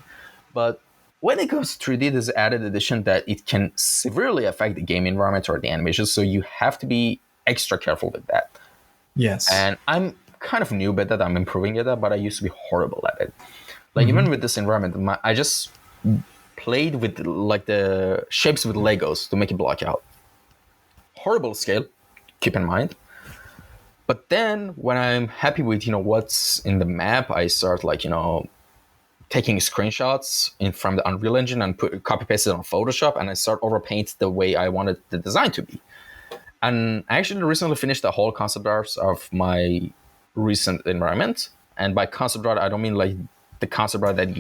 but when it goes to 3D, there's added addition that it can severely affect the game environment or the animation, so you have to be extra careful with that. Yes. And I'm kind of new at that. I'm improving at that, but I used to be horrible at it. Like even with this environment, I just played with like the shapes with Legos to make it block out. Horrible scale, keep in mind. But then when I'm happy with what's in the map, I start like taking screenshots from the Unreal Engine and copy paste it on Photoshop, and I start overpaint the way I wanted the design to be. And I actually recently finished the whole concept art of my recent environment. And by concept art, I don't mean like the concept art that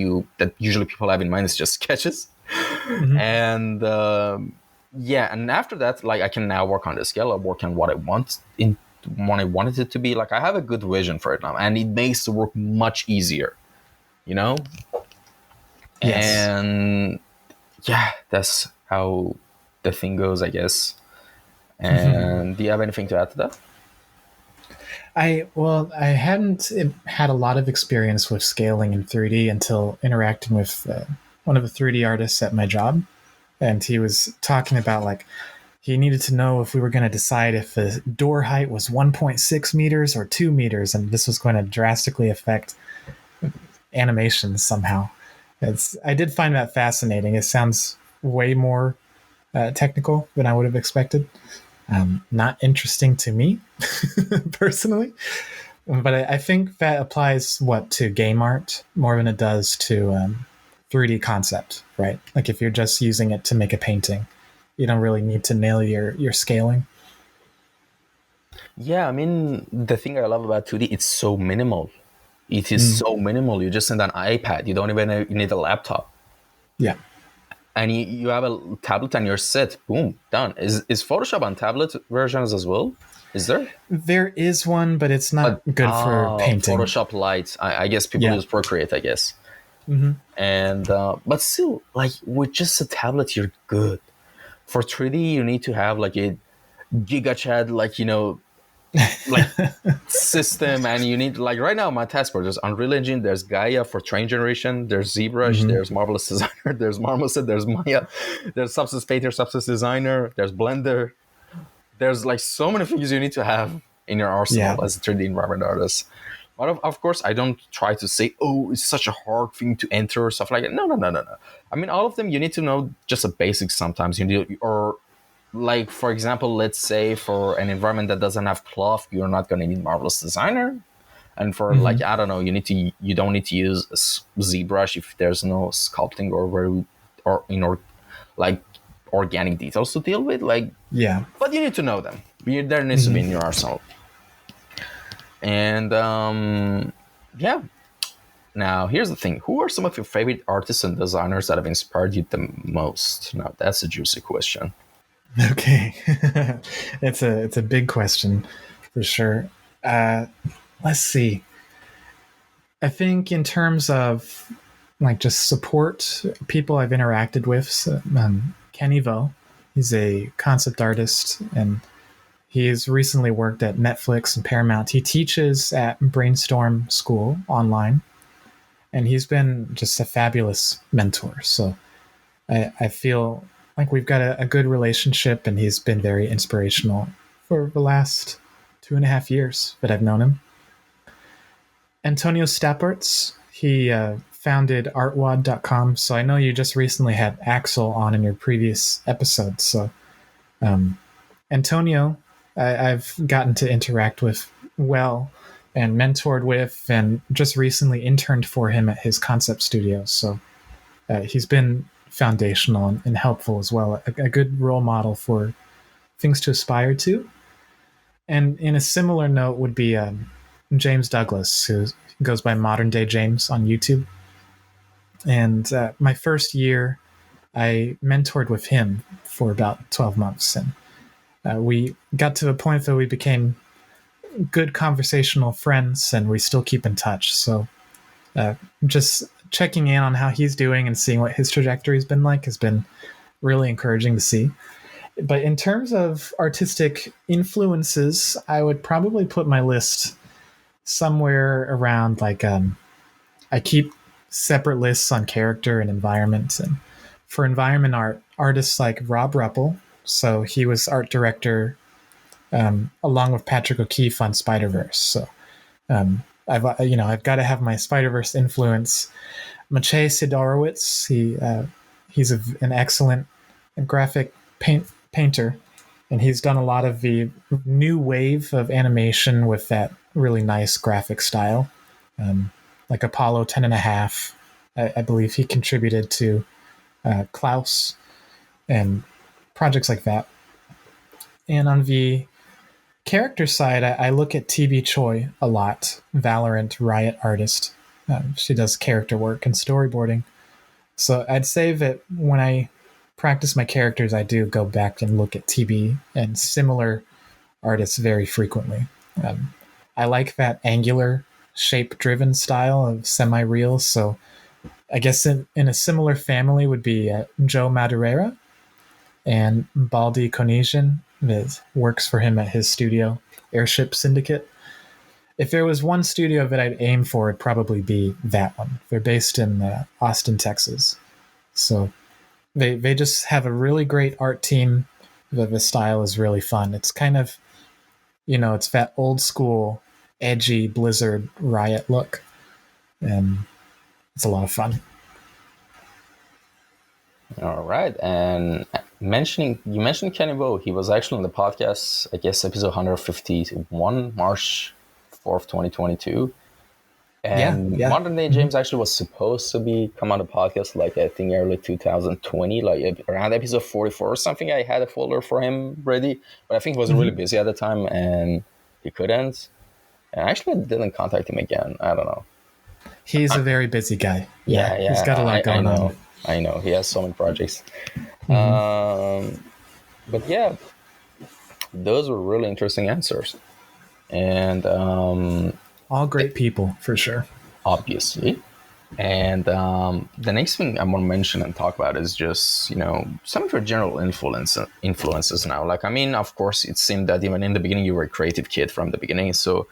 usually people have in mind is just sketches. And yeah, and after that, like I can now work on the scale, I work on what I wanted it to be. Like I have a good vision for it now, and it makes the work much easier, Yes. And yeah, that's how the thing goes, I guess. And do you have anything to add to that? I hadn't had a lot of experience with scaling in 3D until interacting with one of the 3D artists at my job, and he was talking about like he needed to know if we were going to decide if the door height was 1.6 meters or 2 meters, and this was going to drastically affect animations somehow. I did find that fascinating. It sounds way more technical than I would have expected. Not interesting to me personally, but I think that applies to game art more than it does to 3D concept, right? Like if you're just using it to make a painting, you don't really need to nail your scaling. Yeah, I mean, the thing I love about 2D, it's so minimal. It is so minimal. You just need an iPad. You don't even need a laptop. Yeah. And you have a tablet and you're set. Boom, done. Is Photoshop on tablet versions as well? Is there? There is one, but it's not good for painting. Photoshop Lite. I guess people Yeah. use Procreate, I guess. And but still, like with just a tablet, you're good. For 3D, you need to have like a GigaChad, like like system, and you need like right now my taskbar, there's Unreal Engine, there's Gaia for train generation, there's ZBrush, there's Marvelous Designer, there's Marmoset, there's Maya, there's Substance Painter, Substance Designer, there's Blender. There's like so many things you need to have in your arsenal as a 3D environment artist. But of course, I don't try to say, oh, it's such a hard thing to enter or stuff like that. No. I mean, all of them, you need to know just the basics sometimes. You need, or like, for example, let's say for an environment that doesn't have cloth, you're not going to need Marvelous Designer. And for like, I don't know, you don't need to use ZBrush if there's no sculpting or like organic details to deal with. Like, Yeah. but you need to know them. There needs to be in your arsenal. And yeah. Now, here's the thing. Who are some of your favorite artists and designers that have inspired you the most? Now, that's a juicy question. Okay. it's a big question for sure. Let's see. I think in terms of like just support, people I've interacted with, so, Kenny Vo, he's a concept artist and he's recently worked at Netflix and Paramount. He teaches at Brainstorm School online, and he's been just a fabulous mentor. So I feel like we've got a good relationship, and he's been very inspirational for the last 2.5 years that I've known him. Antonio Stapertz, he founded artwad.com. So I know you just recently had Axel on in your previous episode. So Antonio, I've gotten to interact with well and mentored with, and just recently interned for him at his concept studio. So he's been foundational and helpful as well, a good role model for things to aspire to. And in a similar note would be James Douglas, who goes by Modern Day James on YouTube. And my first year, I mentored with him for about 12 months. And we got to the point that we became good conversational friends, and we still keep in touch. So just checking in on how he's doing and seeing what his trajectory has been like has been really encouraging to see. But in terms of artistic influences, I would probably put my list somewhere around like I keep separate lists on character and environment. And for environment art, artists like Rob Ruppel, so he was art director along with Patrick O'Keefe on Spider-Verse. So I've got to have my Spider-Verse influence. Maciej Sidorowicz, he's an excellent graphic painter, and he's done a lot of the new wave of animation with that really nice graphic style, like Apollo 10.5. I believe he contributed to Klaus and projects like that. And on the character side, I look at TB Choi a lot, Valorant Riot artist. She does character work and storyboarding. So I'd say that when I practice my characters, I do go back and look at TB and similar artists very frequently. I like that angular, shape-driven style of semi-real, so I guess in a similar family would be Joe Madureira and Baldi Konesian that works for him at his studio, Airship Syndicate. If there was one studio that I'd aim for, it'd probably be that one. They're based in Austin, Texas. So they just have a really great art team. The style is really fun. It's kind of, it's that old school, edgy Blizzard Riot look. And it's a lot of fun. All right. And you mentioned Kenny Vo. He was actually on the podcast, I guess, episode 151, March 4th, 2022. And Modern Day James actually was supposed to come on the podcast, like I think early 2020, like around episode 44 or something. I had a folder for him ready, but I think he was really busy at the time and he couldn't. And I actually didn't contact him again. I don't know. He's a very busy guy. Yeah. He's got a lot going on. I know. He has so many projects. But yeah, those were really interesting answers. And all great people, for sure. Obviously. And the next thing I want to mention and talk about is just, some of your general influences now. Like, I mean, of course, it seemed that even in the beginning, you were a creative kid from the beginning. So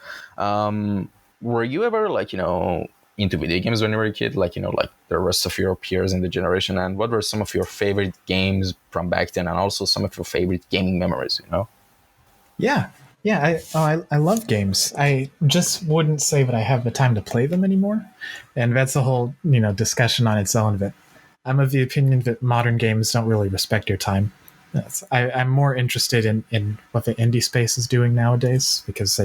were you ever, like, into video games when you were a kid, like the rest of your peers in the generation? And what were some of your favorite games from back then, and also some of your favorite gaming memories? I love games. I just wouldn't say that I have the time to play them anymore, and that's a whole discussion on its own. But I'm of the opinion that modern games don't really respect your time. I'm more interested in what the indie space is doing nowadays, because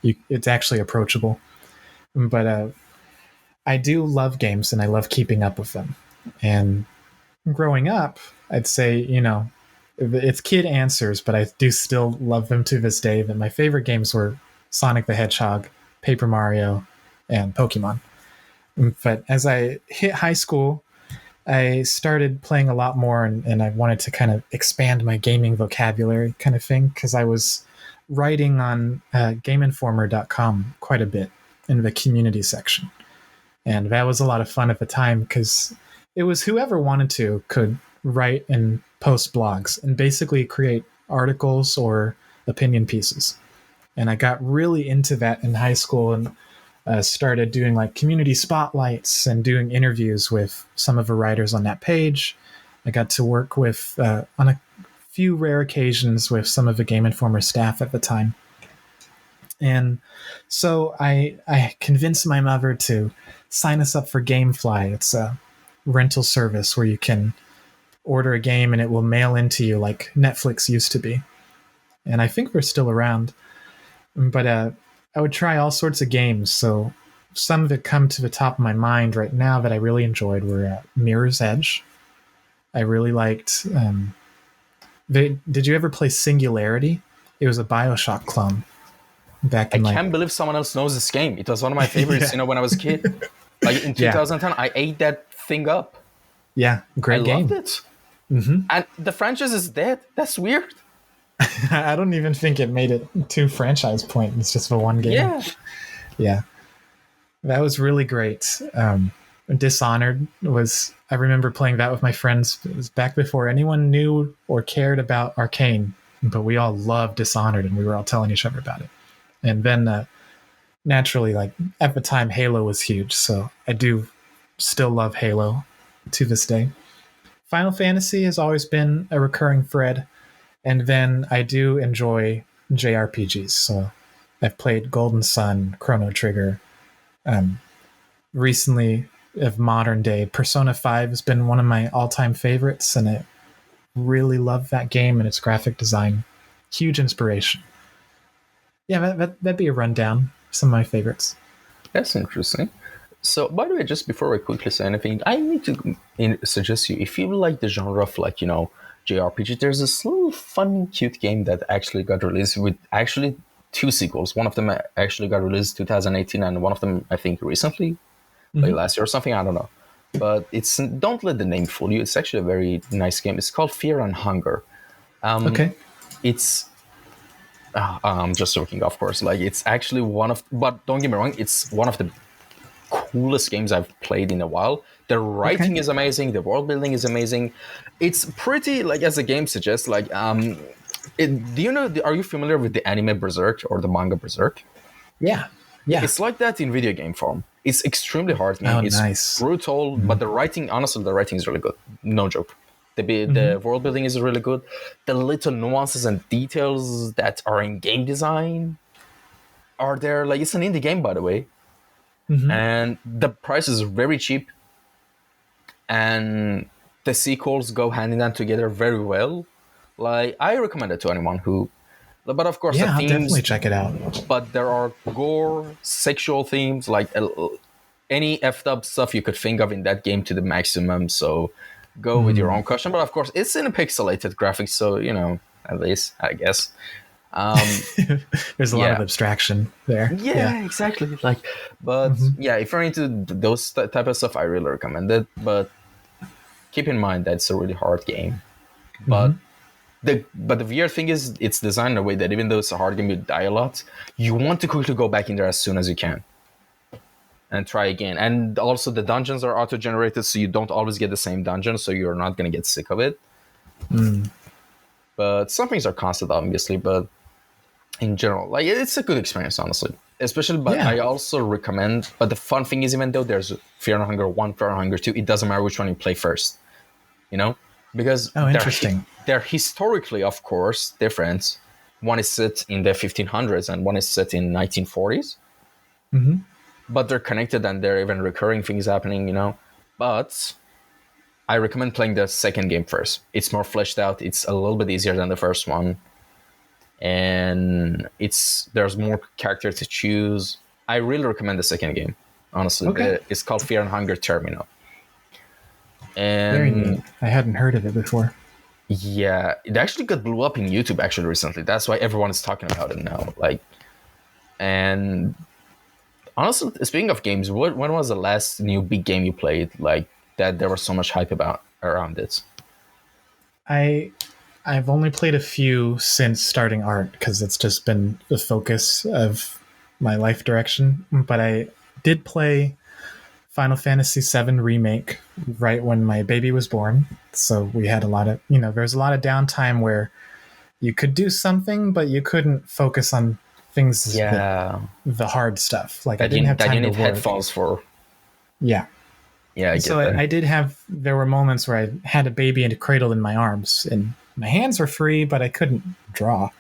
it's actually approachable. But I do love games, and I love keeping up with them. And growing up, I'd say, it's kid answers, but I do still love them to this day. That my favorite games were Sonic the Hedgehog, Paper Mario, and Pokemon. But as I hit high school, I started playing a lot more, and I wanted to kind of expand my gaming vocabulary kind of thing, because I was writing on GameInformer.com quite a bit in the community section. And that was a lot of fun at the time, because it was whoever wanted to could write and post blogs and basically create articles or opinion pieces. And I got really into that in high school, and started doing like community spotlights and doing interviews with some of the writers on that page. I got to work with, on a few rare occasions, with some of the Game Informer staff at the time. And so I convinced my mother to sign us up for GameFly. It's a rental service where you can order a game and it will mail into you like Netflix used to be. And I think we're still around. But I would try all sorts of games. So some that come to the top of my mind right now that I really enjoyed were Mirror's Edge. I really liked... did you ever play Singularity? It was a BioShock clone. I can't believe someone else knows this game. It was one of my favorites, when I was a kid. Like in 2010, I ate that thing up. Yeah, great game. I loved it. Mm-hmm. And the franchise is dead. That's weird. I don't even think it made it to franchise point. It's just for one game. Yeah. That was really great. Dishonored was... I remember playing that with my friends. It was back before anyone knew or cared about Arcane, but we all loved Dishonored, and we were all telling each other about it. And then naturally, like at the time, Halo was huge, so I do still love Halo to this day. Final Fantasy has always been a recurring thread, and then I do enjoy JRPGs. So I've played Golden Sun, Chrono Trigger. Recently, of modern day, Persona 5 has been one of my all-time favorites, and I really love that game and its graphic design. Huge inspiration. Yeah, that'd be a rundown. Some of my favorites. That's interesting. So, by the way, just before I quickly say anything, I need to suggest you, if you like the genre of JRPG, there's this little fun, cute game that actually got released with actually 2 sequels. One of them actually got released 2018, and one of them, I think, recently, like last year or something. I don't know. But don't let the name fool you. It's actually a very nice game. It's called Fear and Hunger. Okay. It's... I'm just joking, of course. Like, it's actually but don't get me wrong, it's one of the coolest games I've played in a while. The writing is amazing. The world building is amazing. It's pretty, like, as the game suggests, like, do you know, are you familiar with the anime Berserk or the manga Berserk? Yeah. Yeah, Yeah. it's like that in video game form. It's extremely hard game. Oh, It's nice. brutal, but the writing, honestly, the writing is really good. No joke. The world building is really good. The little nuances and details that are in game design are there. Like, it's an indie game, by the way, and the price is very cheap, and the sequels go hand in hand together very well. Like, I recommend it to anyone who. But of course, the Yeah, I'll themes. definitely check it out. But there are gore, sexual themes, like any effed up stuff you could think of in that game to the maximum. So go with your own caution. But of course, it's in a pixelated graphics, so at least I guess. There's a lot of abstraction there. Yeah, exactly. Like, but yeah, if you're into those type of stuff, I really recommend it. But keep in mind that it's a really hard game. But the weird thing is, it's designed in a way that even though it's a hard game, you die a lot. You want to quickly go back in there as soon as you can and try again. And also, the dungeons are auto-generated, so you don't always get the same dungeon, so you're not going to get sick of it. But some things are constant, obviously. But in general, like, it's a good experience, honestly. Especially, but I also recommend. But the fun thing is, even though there's Fear and Hunger 1, Fear and Hunger 2, it doesn't matter which one you play first. Because interesting. They're historically, of course, different. One is set in the 1500s and one is set in 1940s. But they're connected and there are even recurring things happening, But I recommend playing the second game first. It's more fleshed out. It's a little bit easier than the first one. And there's more characters to choose. I really recommend the second game, honestly. Okay. It's called Fear and Hunger Terminal. And very neat. I hadn't heard of it before. Yeah, it actually got blew up in YouTube actually recently. That's why everyone is talking about it now. Like, and honestly, speaking of games, when was the last new big game you played? Like that, there was so much hype around it. I've only played a few since starting art because it's just been the focus of my life direction. But I did play Final Fantasy VII Remake right when my baby was born. So we had a lot of, there's a lot of downtime where you could do something, but you couldn't focus on things. The hard stuff. Like I didn't have time to work. Headphones for. Yeah. Yeah, I get that. I did have, there were moments where I had a baby and cradled in my arms and my hands were free, but I couldn't draw.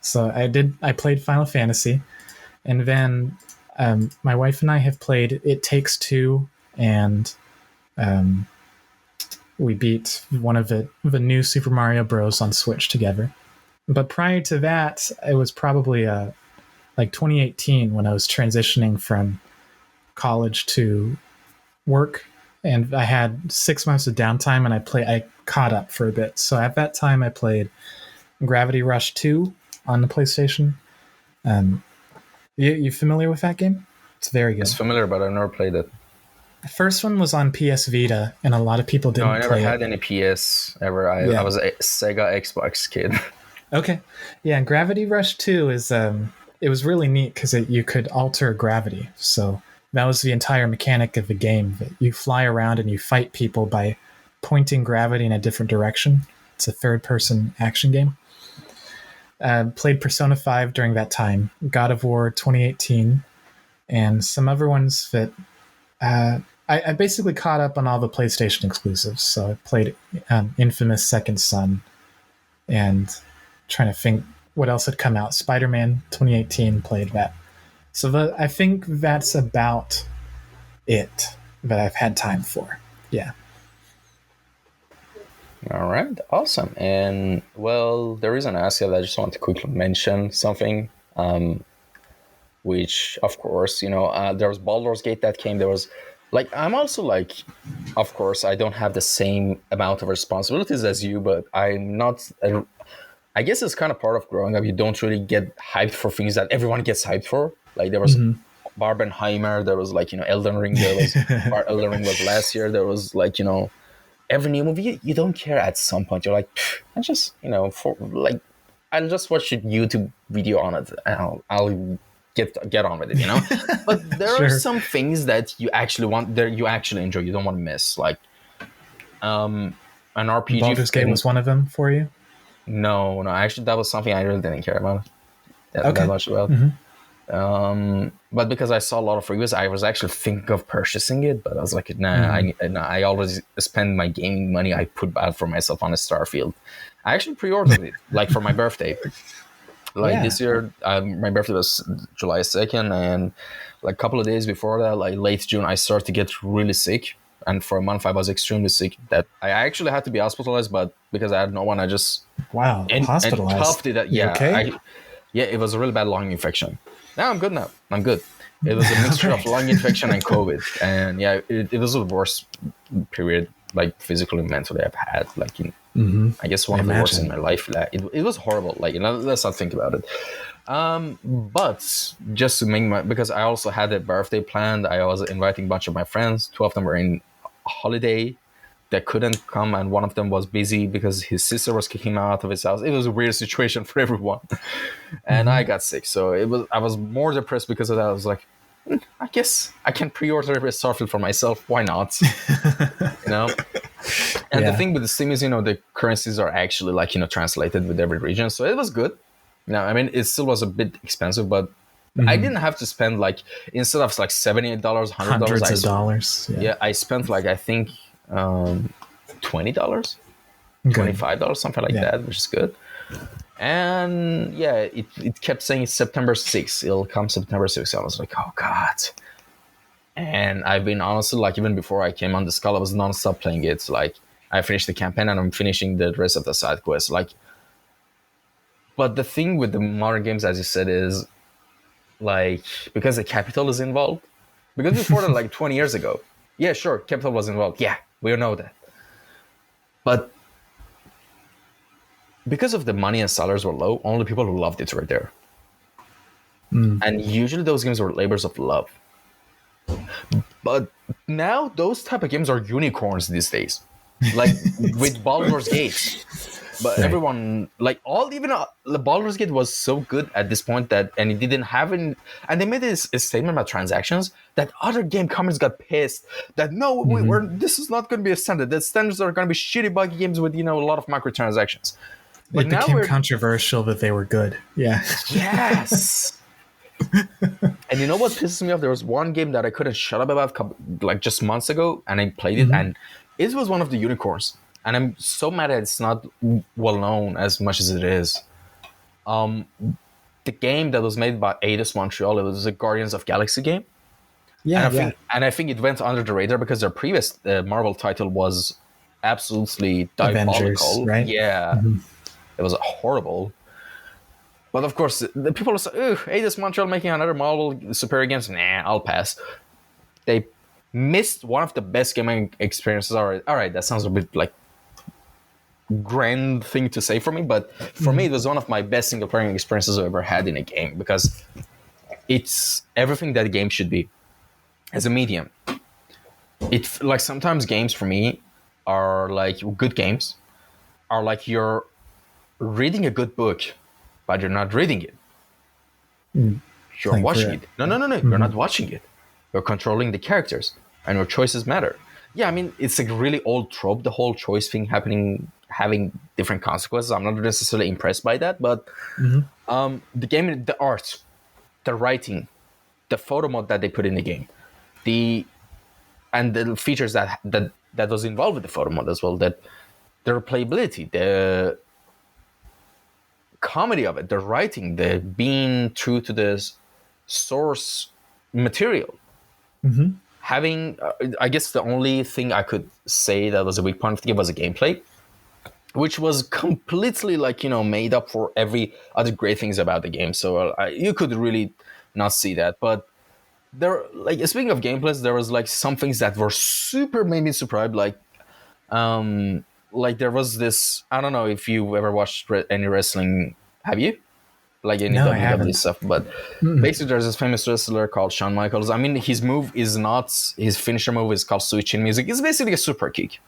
So I played Final Fantasy, and then my wife and I have played It Takes Two, and we beat one of the new Super Mario Bros. On Switch together. But prior to that, it was probably like 2018 when I was transitioning from college to work, and I had 6 months of downtime, and I caught up for a bit. So at that time, I played Gravity Rush 2 on the PlayStation. You familiar with that game? It's very good. It's familiar, but I've never played it. The first one was on PS Vita, and a lot of people didn't play it. No, I never had any PS ever. I was a Sega Xbox kid. Okay. Yeah, Gravity Rush 2 is... it was really neat because you could alter gravity. So that was the entire mechanic of the game. That you fly around and you fight people by pointing gravity in a different direction. It's a third-person action game. Played Persona 5 during that time. God of War 2018. And some other ones that... I basically caught up on all the PlayStation exclusives. So I played Infamous Second Son. And trying to think what else had come out. Spider-Man 2018, played that. So I think that's about it that I've had time for. Yeah. All right, awesome. And well, the reason I asked that, I just want to quickly mention something, which of course, there was Baldur's Gate that came. There was, I'm also of course, I don't have the same amount of responsibilities as you, but I'm not. I guess it's kind of part of growing up. You don't really get hyped for things that everyone gets hyped for. Like there was Barbenheimer, there was Elden Ring. There was Elden Ring was last year. There was every new movie. You don't care at some point. You're like, I just I'll just watch a YouTube video on it. And I'll get on with it, you know. But there are Sure. some things that you actually want, that you actually enjoy, you don't want to miss, like an RPG Baldur's Gate was one of them for you. No, actually that was something I really didn't care about that Okay. much about. But because I saw a lot of reviews, I was actually thinking of purchasing it, but I was like, nah, I already spend my gaming money I put out for myself on a Starfield. I actually pre-ordered it, like for my birthday. Like this year, my birthday was July 2nd, and like a couple of days before that, like late June, I started to get really sick. And for a month, I was extremely sick that I actually had to be hospitalized, but because I had no one, I just hospitalized. and toughed it. You okay? It was a really bad lung infection. Now I'm good now. I'm good. It was a mixture of lung infection and COVID. And yeah, it was the worst period, like physically and mentally, I've had. Like, I guess one of the worst in my life. Like, it was horrible. Like, let's not think about it. But just to make because I also had a birthday planned. I was inviting a bunch of my friends. 2 of them were in holiday that couldn't come, and one of them was busy because his sister was kicking him out of his house. It was a weird situation for everyone, and I got sick. So I was more depressed because of that. I was like, I guess I can pre-order a Starfield for myself. Why not? And the thing with the Steam is, the currencies are actually like, translated with every region. So it was good. I mean, it still was a bit expensive, but I didn't have to spend like, instead of like $78, $100, hundreds of dollars. Yeah, I spent like, I think $20, $25, something like that, which is good. And yeah, it kept saying September 6th. It'll come September 6th. I was like, oh God. And I've been honestly, like, even before I came on this call, I was nonstop playing it. Like, I finished the campaign and I'm finishing the rest of the side quests. Like, but the thing with the modern games, as you said, is like, because the capital is involved. Because before that, like 20 years ago, yeah, sure, capital was involved. Yeah, we know that. But because of the money and salaries were low, only people who loved it were there. And usually those games were labors of love. But now those type of games are unicorns these days. Like with Baldur's Gate. But everyone, like, even the Baldur's Gate was so good at this point and it didn't have any, and they made this a statement about transactions that other game companies got pissed that this is not going to be a standard. The standards are going to be shitty buggy games with, a lot of microtransactions. But it became controversial that they were good. Yeah. Yes. And you know what pisses me off? There was one game that I couldn't shut up about like just months ago, and I played it, and it was one of the unicorns. And I'm so mad that it's not well known as much as it is. The game that was made by Eidos Montreal, it was a Guardians of Galaxy game. Yeah, and I think it went under the radar because their previous Marvel title was absolutely diabolical. Avengers, right? Yeah, it was horrible. But of course, the people are like, "Ooh, Eidos Montreal making another Marvel superhero games." Nah, I'll pass. They missed one of the best gaming experiences. All right, that sounds a bit like grand thing to say for me, but for me, it was one of my best single player experiences I've ever had in a game because it's everything that a game should be as a medium. It's like sometimes games for me are like good games are like you're reading a good book, but you're not reading it. You're watching it. No. You're not watching it. You're controlling the characters, and your choices matter. Yeah, I mean, it's a really old trope, the whole choice thing having different consequences. I'm not necessarily impressed by that, but the game, the art, the writing, the photo mode that they put in the game, and the features that was involved with the photo mode as well, that the replayability, the comedy of it, the writing, the being true to the source material. Having, I guess the only thing I could say that was a weak point of the game was the gameplay, which was completely like, made up for every other great things about the game. So you could really not see that. But there, like, speaking of gameplays, there was like some things that were super made me surprised. Like there was this, I don't know if you ever watched any wrestling. Have you? Like any WWE stuff, but basically there's this famous wrestler called Shawn Michaels. I mean, his move is not, his finisher move is called switch in music. It's basically a super kick,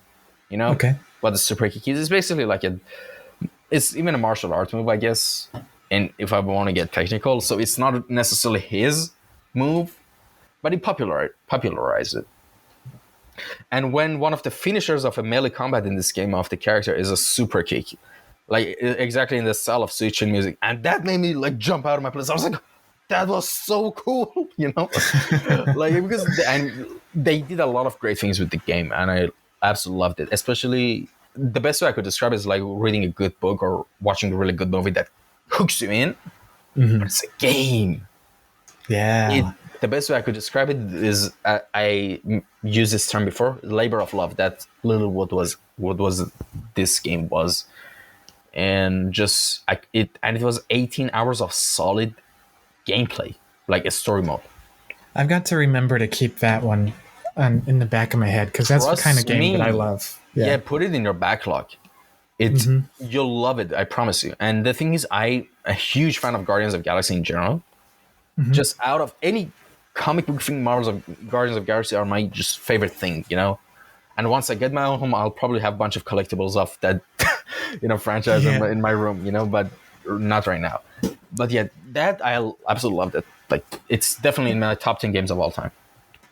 Okay. But the super kick is basically like it's even a martial art move, I guess. and if I want to get technical, so it's not necessarily his move, but he popularized it. And when one of the finishers of a melee combat in this game of the character is a super kick, like exactly in the style of Suichin music, and that made me like jump out of my place. I was like, that was so cool, you know, like because they did a lot of great things with the game, and I absolutely loved it. Especially the best way I could describe it is like reading a good book or watching a really good movie that hooks you in. Mm-hmm. But it's a game. Yeah. The best way I could describe it is I used this term before, labor of love. That's little what was this game was, and just it was 18 hours of solid gameplay, like a story mode. I've got to remember to keep that one in the back of my head because that's the kind of game that I love. Yeah, put it in your backlog. You'll love it, I promise you. And the thing is, I'm a huge fan of Guardians of the Galaxy in general. Mm-hmm. Just out of any comic book thing, Marvel's of Guardians of the Galaxy are my just favorite thing, you know. And once I get my own home, I'll probably have a bunch of collectibles of that, franchise in my room, but not right now. But yeah, that I absolutely loved it. Like, it's definitely in my top 10 games of all time.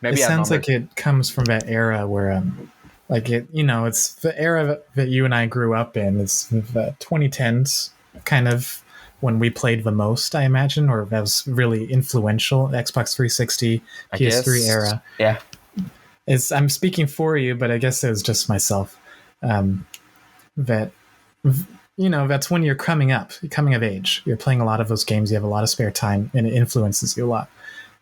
Maybe it sounds like it comes from that era where, it's the era that you and I grew up in. It's the 2010s, kind of when we played the most, I imagine, or that was really influential. Xbox 360, PS3 era. Yeah. I'm speaking for you, but I guess it was just myself. That's when you're coming of age. You're playing a lot of those games. You have a lot of spare time, and it influences you a lot.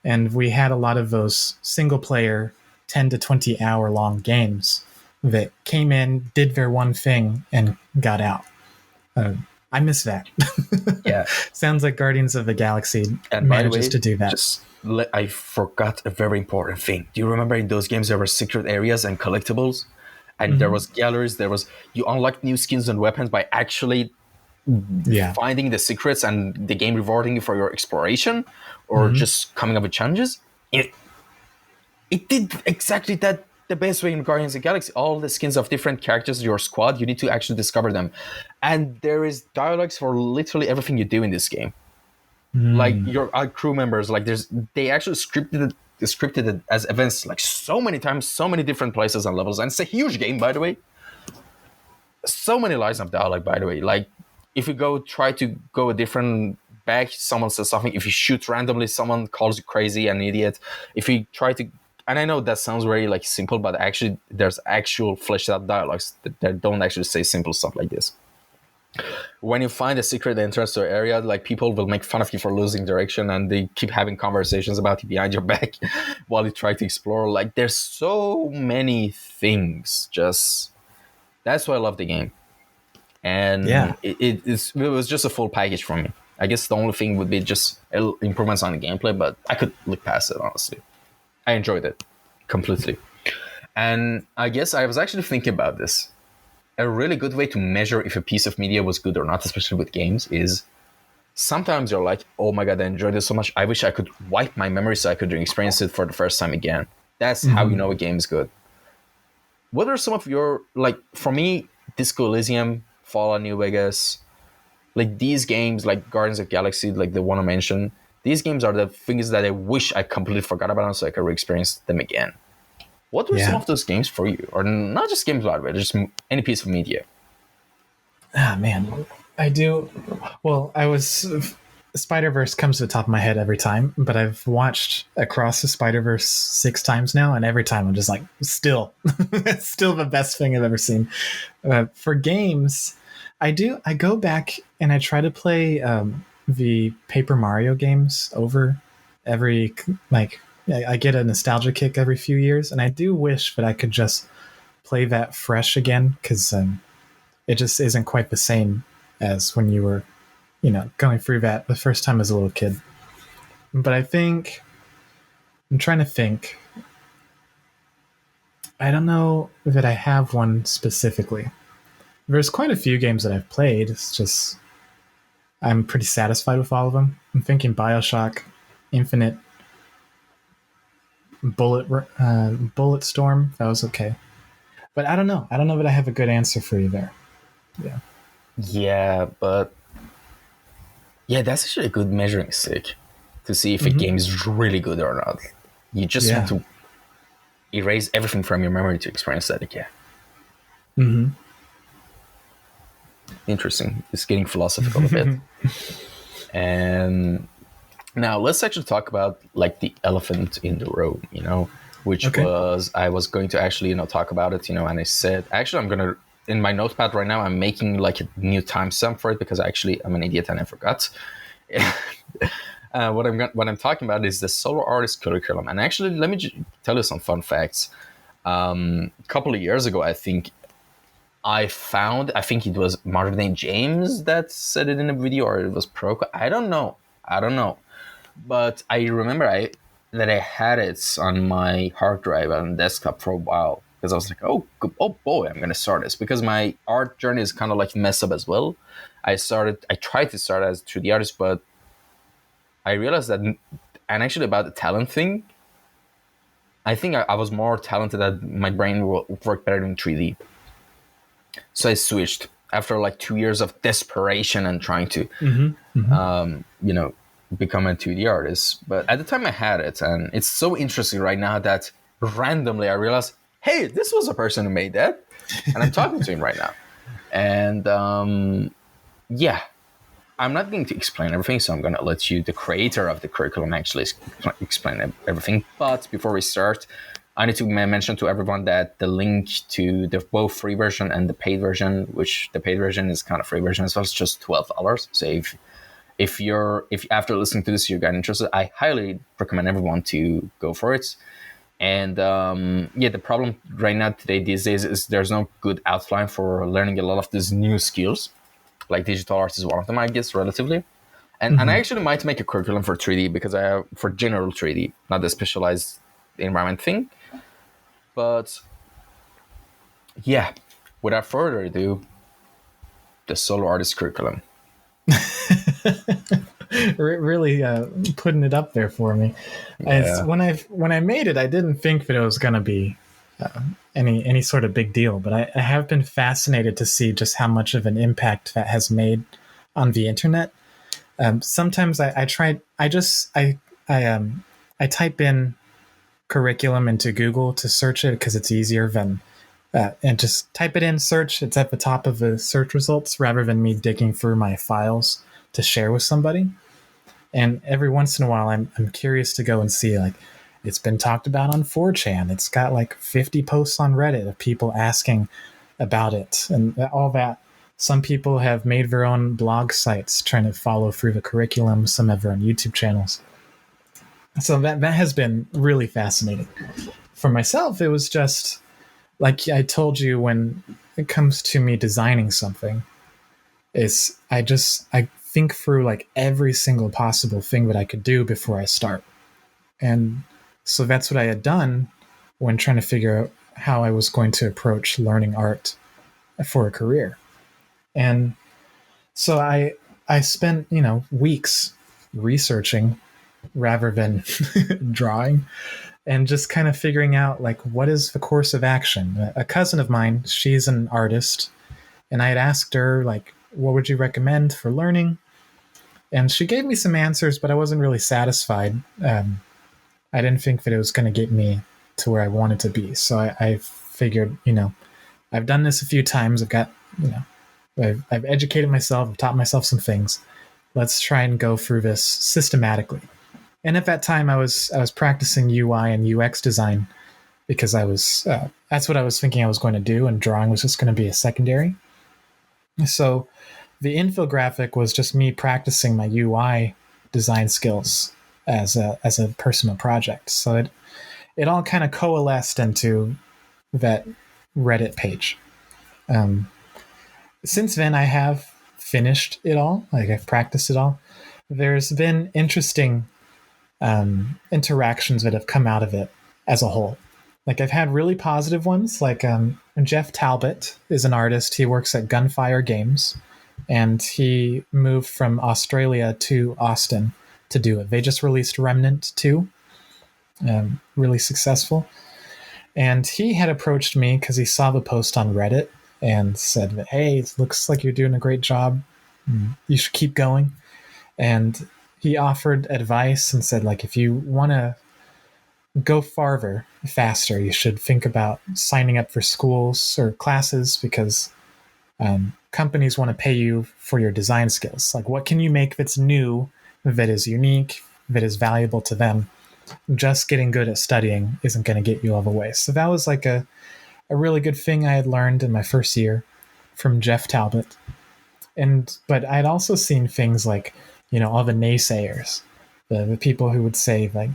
And we had a lot of those single player 10 to 20 hour long games that came in, did their one thing, and got out. I miss that. Yeah. Sounds like Guardians of the Galaxy manages to do that. I forgot a very important thing. Do you remember in those games there were secret areas and collectibles? And there was galleries, you unlocked new skins and weapons by actually finding the secrets and the game rewarding you for your exploration or just coming up with challenges. It did exactly that the best way in Guardians of the Galaxy. All the skins of different characters, your squad, you need to actually discover them. And there is dialogues for literally everything you do in this game. Like your crew members, like they actually scripted it as events like so many times, so many different places and levels. And it's a huge game, by the way. So many lines of dialogue, by the way. Like if you try to go a different back, someone says something. If you shoot randomly, someone calls you crazy and an idiot. If you try to, and I know that sounds very like simple, but actually there's actual fleshed out dialogues that don't actually say simple stuff like this. When you find a secret entrance to an area, like people will make fun of you for losing direction, and they keep having conversations about you behind your back while you try to explore. Like there's so many things. Just that's why I love the game, and it was just a full package for me. I guess the only thing would be just improvements on the gameplay, but I could look past it, honestly. I enjoyed it completely, and I guess I was actually thinking about this. A really good way to measure if a piece of media was good or not, especially with games, is sometimes you're like, oh my God, I enjoyed this so much. I wish I could wipe my memory so I could experience it for the first time again. That's how you know a game is good. What are some of your, like, for me, Disco Elysium, Fallout New Vegas, like these games, like Guardians of the Galaxy, like the one I mentioned, these games are the things that I wish I completely forgot about so I could re-experience them again. What were some of those games for you? Or not just games, by the way, just any piece of media. Ah, man. I do. Well, Spider-Verse comes to the top of my head every time, but I've watched Across the Spider-Verse 6 times now, and every time I'm just like, still the best thing I've ever seen. For games, I go back and I try to play the Paper Mario games over every, like, I get a nostalgia kick every few years, and I do wish that I could just play that fresh again, because it just isn't quite the same as when you were, going through that the first time as a little kid. But I'm trying to think. I don't know that I have one specifically. There's quite a few games that I've played. It's just I'm pretty satisfied with all of them. I'm thinking BioShock Infinite, Bullet Storm, that was okay. But I don't know that I have a good answer for you there. Yeah, but Yeah, that's actually a good measuring stick to see if a Mm-hmm. game is really good or not. You just want Yeah. to erase everything from your memory to experience that again. Mm-hmm. Interesting. It's getting philosophical a bit. And now let's actually talk about like the elephant in the room, which Okay. was I was going to actually, talk about it, and I said, actually, I'm going to, in my notepad right now, I'm making like a new timestamp for it because I'm an idiot and I forgot. What I'm talking about is the solo artist curriculum. And actually, let me tell you some fun facts. A couple of years ago, I think it was Martin James that said it in a video, or it was Proko. I don't know. But I remember that I had it on my hard drive on desktop for a while because I was like, oh boy, I'm gonna start this because my art journey is kind of like messed up as well. I tried to start as 3D artist, but I realized that, and actually about the talent thing, I think I was more talented that my brain will work better in 3D. So I switched after like 2 years of desperation and trying to, Mm-hmm. Mm-hmm. become a 2D artist. But at the time I had it, and it's so interesting right now that randomly I realized, hey, this was a person who made that, and I'm talking to him right now. And yeah, I'm not going to explain everything, so I'm going to let you, the creator of the curriculum, actually explain everything. But before we start, I need to mention to everyone that the link to the both free version and the paid version, which the paid version is kind of free version as well, it's just $12. So if after listening to this you got interested, I highly recommend everyone to go for it. And the problem right now these days is there's no good outline for learning a lot of these new skills. Like digital art is one of them, I guess, relatively. And I actually might make a curriculum for 3D because I have for general 3D, not the specialized environment thing. But yeah, without further ado, the solo artist curriculum. Really putting it up there for me. Yeah. When I made it, I didn't think that it was going to be any sort of big deal, but I have been fascinated to see just how much of an impact that has made on the internet. Sometimes I type in curriculum into Google to search it because it's easier than and just type it in, search. It's at the top of the search results rather than me digging through my files to share with somebody. And every once in a while, I'm curious to go and see, like, it's been talked about on 4chan. It's got like 50 posts on Reddit of people asking about it and all that. Some people have made their own blog sites trying to follow through the curriculum. Some have their own YouTube channels. So that has been really fascinating. For myself, it was just like I told you, when it comes to me designing something, is I think through like every single possible thing that I could do before I start. And so that's what I had done when trying to figure out how I was going to approach learning art for a career. And so I spent, weeks researching rather than drawing, and just kind of figuring out, like, what is the course of action. A cousin of mine, she's an artist, and I had asked her, like, what would you recommend for learning? And she gave me some answers, but I wasn't really satisfied. I didn't think that it was going to get me to where I wanted to be. So I figured, I've done this a few times. I've got, I've educated myself. I've taught myself some things. Let's try and go through this systematically. And at that time, I was practicing UI and UX design because that's what I was thinking I was going to do, and drawing was just going to be a secondary. So the infographic was just me practicing my UI design skills as a personal project. So it all kind of coalesced into that Reddit page. Since then, I have finished it all. Like, I've practiced it all. There's been interesting interactions that have come out of it as a whole. Like, I've had really positive ones. Like, Jeff Talbot is an artist. He works at Gunfire Games, and he moved from Australia to Austin to do it. They just released Remnant 2, really successful. And he had approached me because he saw the post on Reddit and said that, hey, it looks like you're doing a great job. You should keep going. and he offered advice and said, like, if you want to go farther, faster, you should think about signing up for schools or classes, because companies want to pay you for your design skills. Like, what can you make that's new, that is unique, that is valuable to them? Just getting good at studying isn't going to get you all the way. So that was like a really good thing I had learned in my first year from Jeff Talbot. But I'd also seen things like, all the naysayers, the people who would say, like,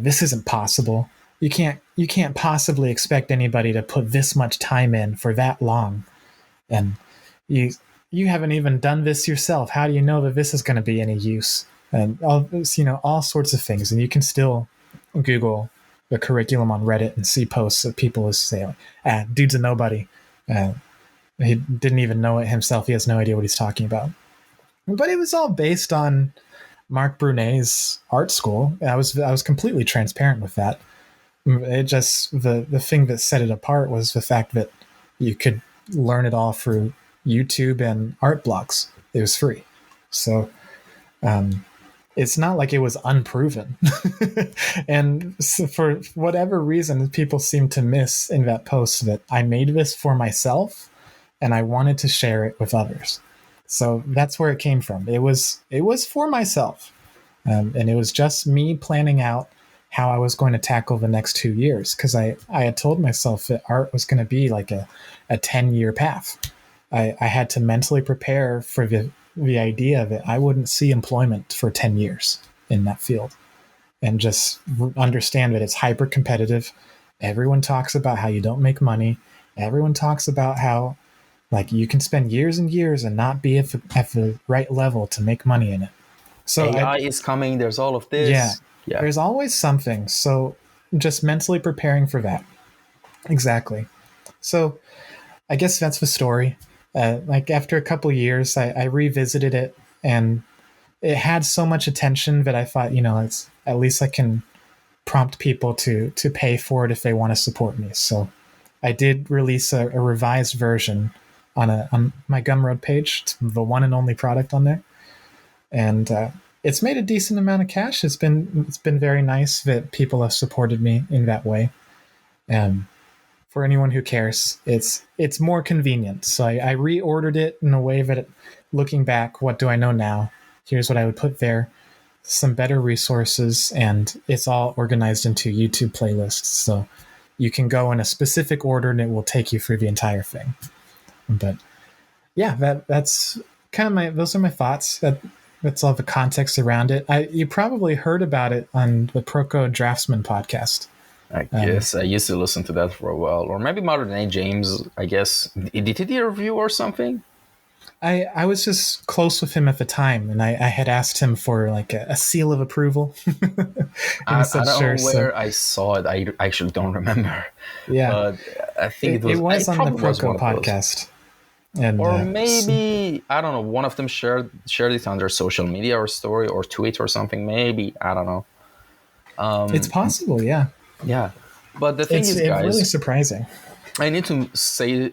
this isn't possible. You can't possibly expect anybody to put this much time in for that long, and you haven't even done this yourself. How do you know that this is going to be any use? And all this, all sorts of things. And you can still Google the curriculum on Reddit and see posts of people who say, dude's a nobody. He didn't even know it himself. He has no idea what he's talking about. But it was all based on Mark Brunet's art school. I was completely transparent with that. It just, the thing that set it apart was the fact that you could learn it all through YouTube and art blogs. It was free. So it's not like it was unproven. And so for whatever reason, people seem to miss in that post that I made this for myself and I wanted to share it with others. So that's where it came from. It was for myself. And it was just me planning out how I was going to tackle the next 2 years, because I had told myself that art was going to be like a 10-year path. I had to mentally prepare for the idea that I wouldn't see employment for 10 years in that field, and just understand that it's hyper competitive. Everyone talks about how you don't make money. Everyone talks about how, like, you can spend years and years and not be at the right level to make money in it. So AI is coming. There's all of this. Yeah. There's always something. So just mentally preparing for that. Exactly. So I guess that's the story. Like, after a couple years, I revisited it, and it had so much attention that I thought, it's, at least I can prompt people to pay for it if they want to support me. So I did release a revised version on my Gumroad page. It's the one and only product on there. And it's made a decent amount of cash. It's been very nice that people have supported me in that way. For anyone who cares, it's more convenient. So I reordered it in a way that, looking back, what do I know now? Here's what I would put there. Some better resources, and it's all organized into YouTube playlists. So you can go in a specific order and it will take you through the entire thing. But yeah, that's kind of those are my thoughts. That's all the context around it. You probably heard about it on the Proco Draftsman podcast. I guess I used to listen to that for a while. Or maybe Modern Day James, I guess. Did he do a review or something? I was just close with him at the time, and I had asked him for like a seal of approval. I don't know where I saw it. I actually don't remember. Yeah. But I think it was on the Proco podcast. And, or maybe, I don't know, one of them shared it on their social media or story or tweet or something. Maybe, I don't know. It's possible, yeah. Yeah. But the thing is, guys, it's really surprising. I need to say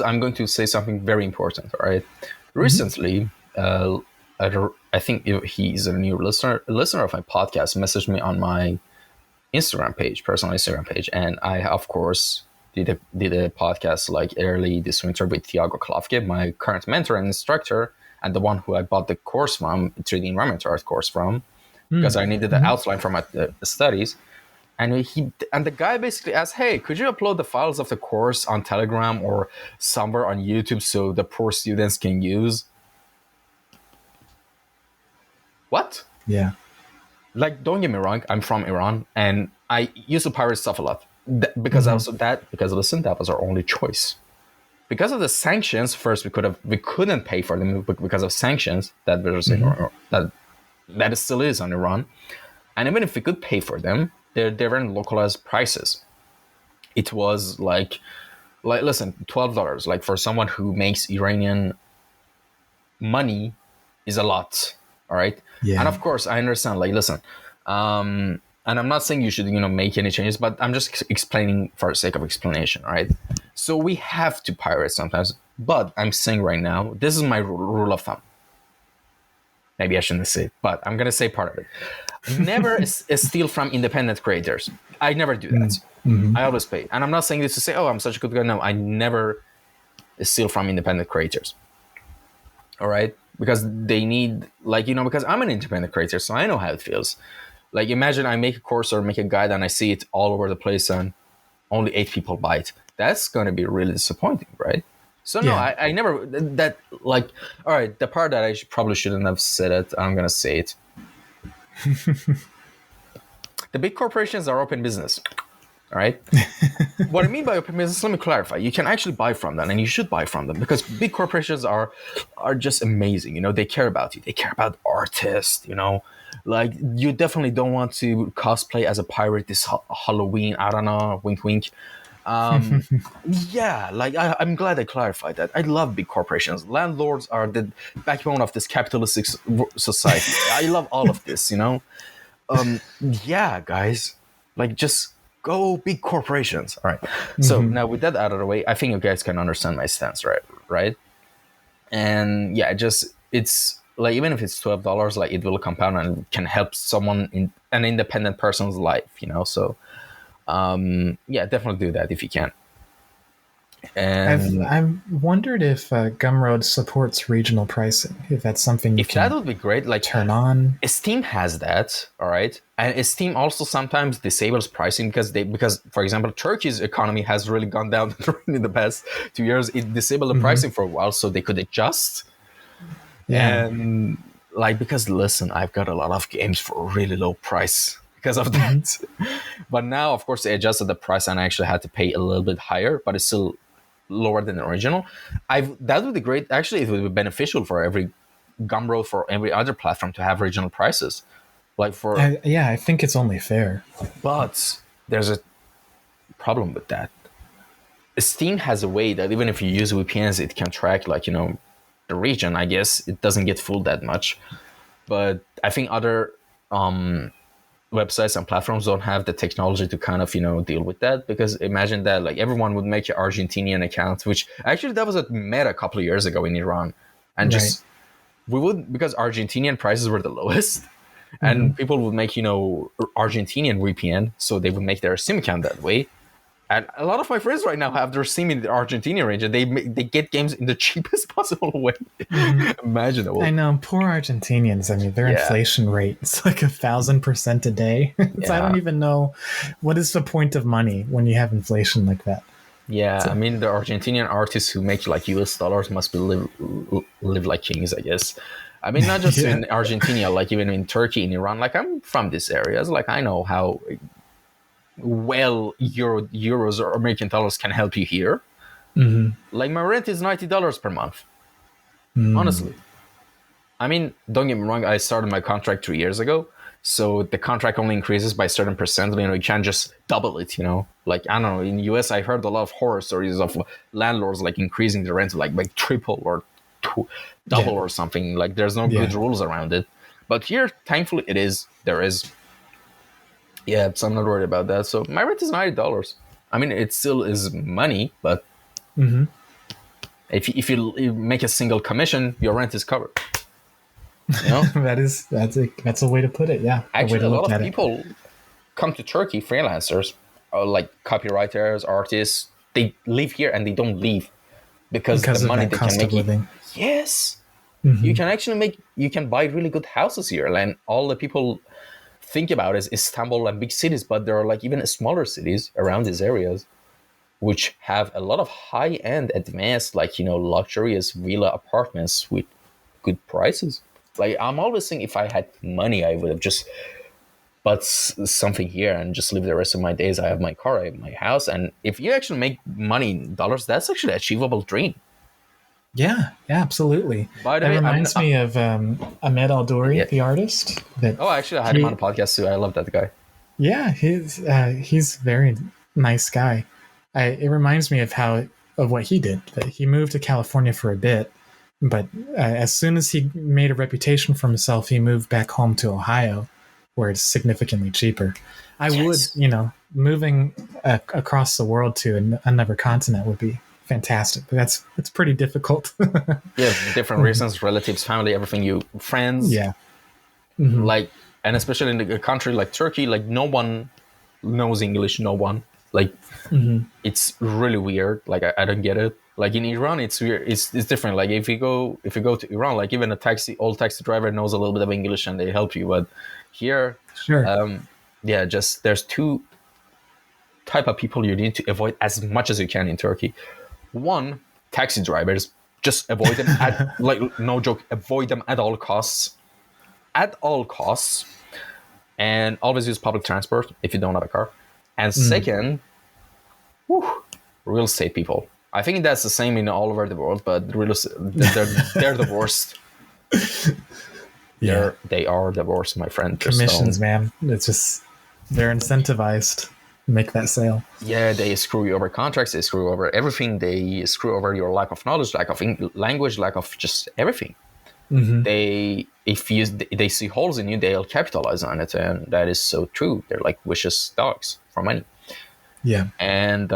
I'm going to say something very important. All right. Recently, I think he's a new listener of my podcast, messaged me on my personal Instagram page, and I, of course, did a podcast like early this winter with Thiago Klafke, my current mentor and instructor, and the one who I bought the course from, 3D environmental art course from, because I needed the outline for my studies. And the guy basically asked, "Hey, could you upload the files of the course on Telegram or somewhere on YouTube so the poor students can use?" What? Yeah. Like, don't get me wrong, I'm from Iran, and I used to pirate stuff a lot. Because listen, that was our only choice. Because of the sanctions, first we couldn't pay for them because of sanctions that that still is on Iran. And even if we could pay for them, they weren't localized prices. It was like listen, $12, like, for someone who makes Iranian money is a lot. All right. Yeah. And of course I understand, like, listen, and I'm not saying you should, make any changes, but I'm just explaining for the sake of explanation, all right? So we have to pirate sometimes, but I'm saying right now, this is my rule of thumb. maybe I shouldn't say it, but I'm gonna say part of it. Never steal from independent creators. I never do that. Mm-hmm. I always pay. And I'm not saying this to say, oh, I'm such a good guy. No, I never steal from independent creators. All right? Because they need, like, you know, because I'm an independent creator, so I know how it feels. Like, imagine I make a course or make a guide and I see it all over the place and only 8 people buy it. That's going to be really disappointing, right? So, no, I never, that, like, all right, the part that I probably shouldn't have said it, I'm going to say it. The big corporations are open business. All right. What I mean by open business, let me clarify. You can actually buy from them, and you should buy from them, because big corporations are just amazing. You know, they care about you. They care about artists. You know, like, you definitely don't want to cosplay as a pirate this Halloween. I don't know. Wink, wink. Yeah, like, I'm glad I clarified that. I love big corporations. Landlords are the backbone of this capitalistic society. I love all of this. You know. Yeah, guys, like, just go big corporations. All right. So now with that out of the way, I think you guys can understand my stance, right? And yeah, it's like, even if it's $12, like, it will compound and can help someone in an independent person's life, you know. So yeah, definitely do that if you can. And I've wondered if Gumroad supports regional pricing. If that's something you can that would be great. Like, turn on. Steam has that, all right, and Steam also sometimes disables pricing because, for example, Turkey's economy has really gone down in the past 2 years. It disabled the pricing for a while so they could adjust. Yeah. And, like, because, listen, I've got a lot of games for a really low price because of that. But now, of course, they adjusted the price and I actually had to pay a little bit higher, but it's still lower than the original. That would be great. Actually, it would be beneficial for every Gumroad, for every other platform, to have regional prices. Like, for I think it's only fair. But there's a problem with that. Steam has a way that even if you use VPNs, it can track, like, you know, the region. I guess it doesn't get fooled that much, but I think other websites and platforms don't have the technology to kind of, you know, deal with that. Because imagine that, like, everyone would make an Argentinian account, which actually that was a meta a couple of years ago in Iran, and just we would, because Argentinian prices were the lowest, and people would make, you know, Argentinian VPN, so they would make their SIM account that way. And a lot of my friends right now have their SIM in the Argentina range, and they get games in the cheapest possible way imaginable. I know, poor Argentinians. I mean, their inflation rate is like 1,000% a day. So I don't even know, what is the point of money when you have inflation like that. Yeah, so, I mean, the Argentinian artists who make, like, US dollars must be live like kings, I guess. I mean, not just in Argentina, like, even in Turkey, in Iran. Like, I'm from these areas. Like, I know how well euros or American dollars can help you here. Like, my rent is $90 per month. Honestly. I mean, don't get me wrong, I started my contract 3 years ago, so the contract only increases by a certain percent. You know, you can't just double it, you know. Like, I don't know, in the US, I heard a lot of horror stories of landlords, like, increasing the rent like triple or double or something. Like, there's no good rules around it. But here, thankfully, there is. Yeah, so I'm not worried about that. So my rent is $90. I mean, it still is money, but if you make a single commission, your rent is covered. You know? that's a way to put it. Yeah, actually, a lot of people come to Turkey, freelancers, like copywriters, artists. They live here and they don't leave because the money they can make. Living. Yes, you can actually you can buy really good houses here, and all the people think about is Istanbul and big cities, but there are, like, even smaller cities around these areas which have a lot of high-end, advanced, like, you know, luxurious villa apartments with good prices. Like, I'm always saying, if I had money, I would have just bought something here and just live the rest of my days. I have my car, I have my house, and if you actually make money in dollars, that's actually an achievable dream. Yeah, absolutely. That reminds me of Ahmed Al-Douri, the artist. Actually, I had him on a podcast too. I love that guy. Yeah, he's a very nice guy. It reminds me of what he did. That he moved to California for a bit, but as soon as he made a reputation for himself, he moved back home to Ohio, where it's significantly cheaper. I would, you know, moving across the world to another continent would be fantastic. That's pretty difficult. Yeah, different reasons, relatives, family, everything, you friends. Yeah. Mm-hmm. Like, and especially in a country like Turkey, like no one knows English. No one. Like, Mm-hmm. it's really weird. Like, I don't get it. Like in Iran, it's weird. It's different. Like if you go to Iran, like even old taxi driver knows a little bit of English and they help you. But here, Sure. yeah, just there's two type of people you need to avoid as much as you can in Turkey. One, taxi drivers. Just avoid them at like no joke. Avoid them at all costs. At all costs, and always use public transport if you don't have a car. And second, real estate people. I think that's the same in all over the world, but real estate, they're the worst. Yeah. They are the worst, my friend. Commissions, man. It's just they're incentivized to make that sale. Yeah, they screw you over contracts. They screw over everything. They screw over your lack of knowledge, lack of language, lack of just everything. Mm-hmm. They see holes in you, they'll capitalize on it, and that is so true. They're like vicious dogs for money. Yeah. And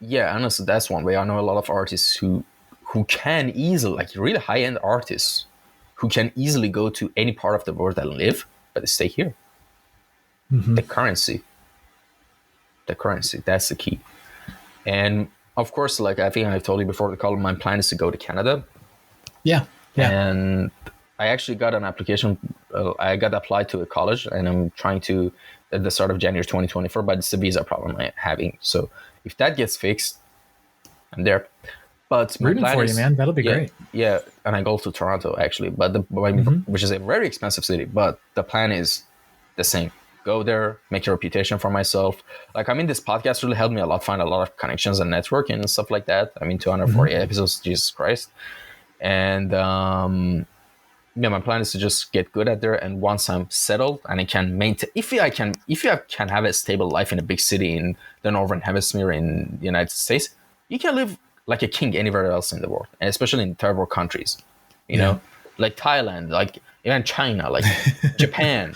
yeah, honestly, that's one way. I know a lot of artists who can easily, like really high-end artists, who can easily go to any part of the world and live, but they stay here. Mm-hmm. The currency, that's the key. And of course, like I think I've told you before the call, my plan is to go to Canada. Yeah. And I actually got an application. I got applied to a college, and I'm trying to at the start of January 2024. But it's the visa problem I'm having. So if that gets fixed, I'm there. But my Rooting plan for is, you, man. That'll be great. Yeah, and I go to Toronto actually, but which is a very expensive city. But the plan is the same. Go there, make a reputation for myself. Like, I mean, this podcast really helped me a lot, find a lot of connections and networking and stuff like that. I mean, 248 episodes, Jesus Christ. And yeah, my plan is to just get good at there. And once I'm settled and I can maintain, if I can have a stable life in a big city in the Northern Hemisphere in the United States, you can live like a king anywhere else in the world, and especially in third world countries, you know, like Thailand, like even China, like Japan.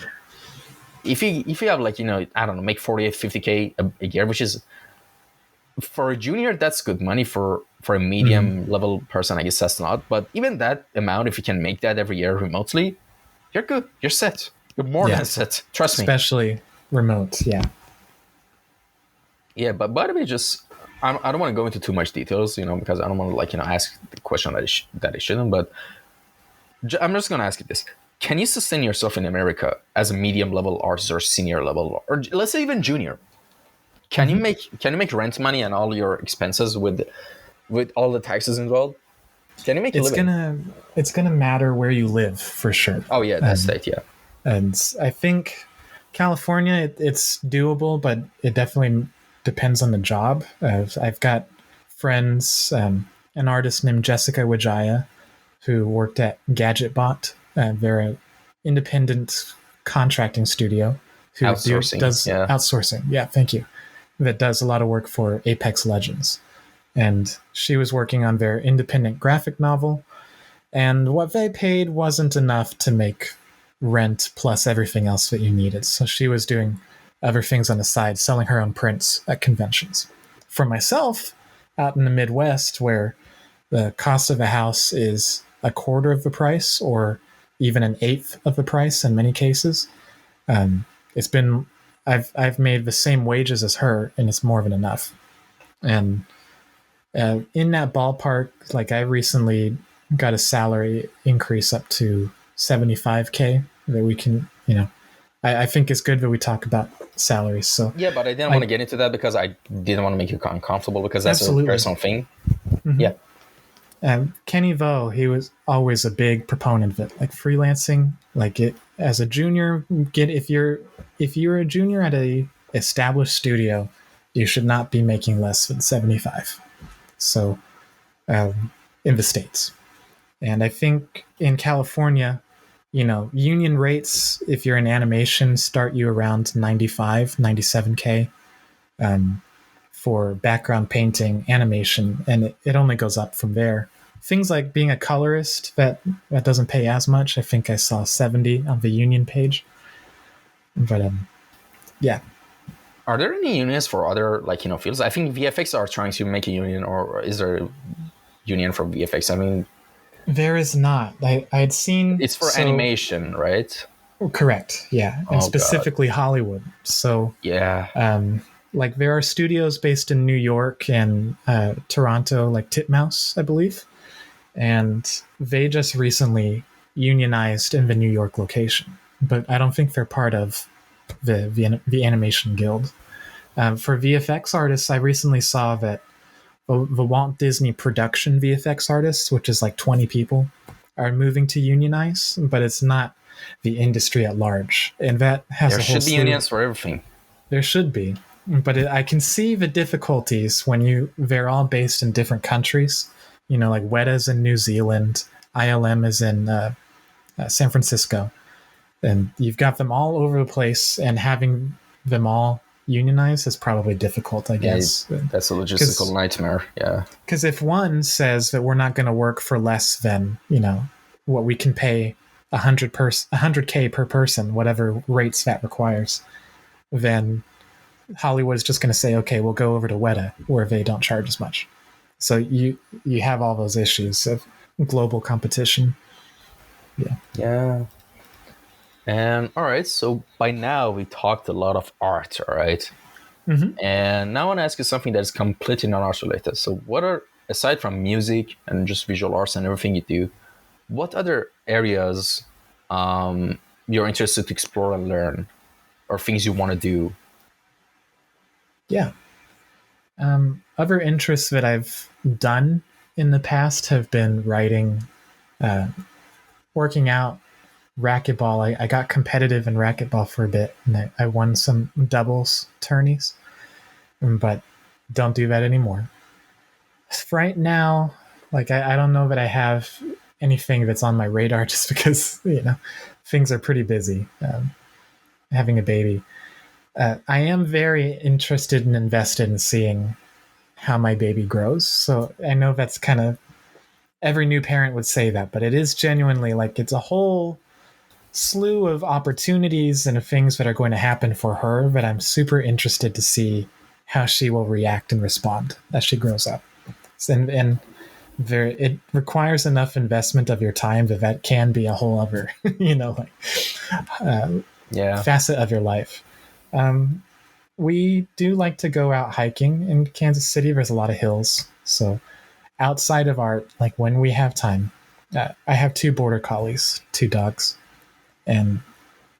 If you have like, you know, I don't know, make 48, 50K a year, which is for a junior, that's good money. For a medium level person, I guess that's not. But even that amount, if you can make that every year remotely, you're good. You're set. You're more than set. Trust me. Especially remote. Yeah. Yeah, but by the way, just I don't want to go into too much details, you know, because I don't want to like, you know, ask the question that I shouldn't. But I'm just gonna ask you this: can you sustain yourself in America as a medium level artist or senior level, or let's say even junior? Can you make rent money and all your expenses with all the taxes involved? Can you make a living? It's gonna matter where you live for sure. Oh yeah, that state, yeah. And I think California, it's doable, but it definitely depends on the job. I've got friends, an artist named Jessica Wijaya, who worked at GadgetBot. They're an independent contracting studio who does outsourcing. Yeah, thank you. That does a lot of work for Apex Legends. And she was working on their independent graphic novel. And what they paid wasn't enough to make rent plus everything else that you needed. So she was doing other things on the side, selling her own prints at conventions. For myself, out in the Midwest, where the cost of a house is a quarter of the price or even an eighth of the price in many cases, it's been... I've made the same wages as her, and it's more than enough. And in that ballpark, like I recently got a salary increase up to $75K that we can, you know, I think it's good that we talk about salaries. So yeah, but I didn't want to get into that because I didn't want to make you uncomfortable because that's a personal thing. Mm-hmm. Yeah. Kenny Vo, he was always a big proponent of it, like freelancing, like it as a junior. If you're a junior at a established studio, you should not be making less than 75. So, in the States, and I think in California, you know, union rates, if you're in animation, start you around 95, 97K. For background painting, animation, and it only goes up from there. Things like being a colorist, that doesn't pay as much. I think I saw 70 on the union page. But yeah. Are there any unions for other fields? I think VFX are trying to make a union, or is there a union for VFX? I mean, There is not. I had seen. it's for animation, right? Correct. Yeah, and Oh God. specifically Hollywood. So Yeah. like there are studios based in New York and Toronto, like Titmouse, I believe, and they just recently unionized in the New York location, but I don't think they're part of the Animation Guild. For VFX artists, I recently saw that the Walt Disney production VFX artists, which is like 20 people, are moving to unionize, but it's not the industry at large, and that has There a whole should be slew. unions for everything. There should be, but I can see the difficulties when they're all based in different countries. Like WETA's in New Zealand, ILM is in San Francisco, and you've got them all over the place, and having them all unionized is probably difficult, I guess. That's a logistical nightmare. Yeah. Because if one says that we're not going to work for less than what we can pay 100K per person, whatever rates that requires, then Hollywood's just going to say, okay, we'll go over to WETA where they don't charge as much. So you have all those issues of global competition. Yeah. And all right, so by now we talked a lot of art, all right? Mm-hmm. And now I want to ask you something that is completely non-art related. So what are, aside from music and just visual arts and everything you do, what other areas you're interested to explore and learn, or things you want to do? Yeah. Other interests that I've done in the past have been writing, working out, racquetball. I got competitive in racquetball for a bit, and I won some doubles tourneys, but don't do that anymore. Right now, like I don't know that I have anything that's on my radar just because, things are pretty busy. Having a baby. I am very interested and invested in seeing how my baby grows. So I know that's kind of, every new parent would say that, but it is genuinely like it's a whole slew of opportunities and things that are going to happen for her that I'm super interested to see how she will react and respond as she grows up. And it requires enough investment of your time that can be a whole other, facet of your life. We do like to go out hiking in Kansas City. There's a lot of hills. So outside of art, like when we have time, I have 2 border collies, 2 dogs. And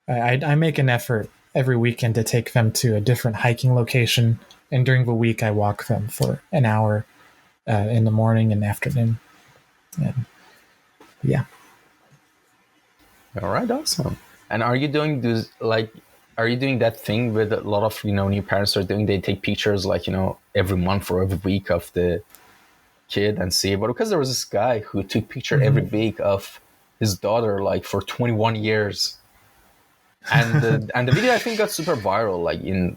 I make an effort every weekend to take them to a different hiking location. And during the week, I walk them for an hour in the morning and afternoon. And yeah. All right, awesome. And are you doing this, are you doing that thing with a lot of new parents are doing? They take pictures every month or every week of the kid and see. But because there was this guy who took picture every week of his daughter for 21 years, and the video I think got super viral in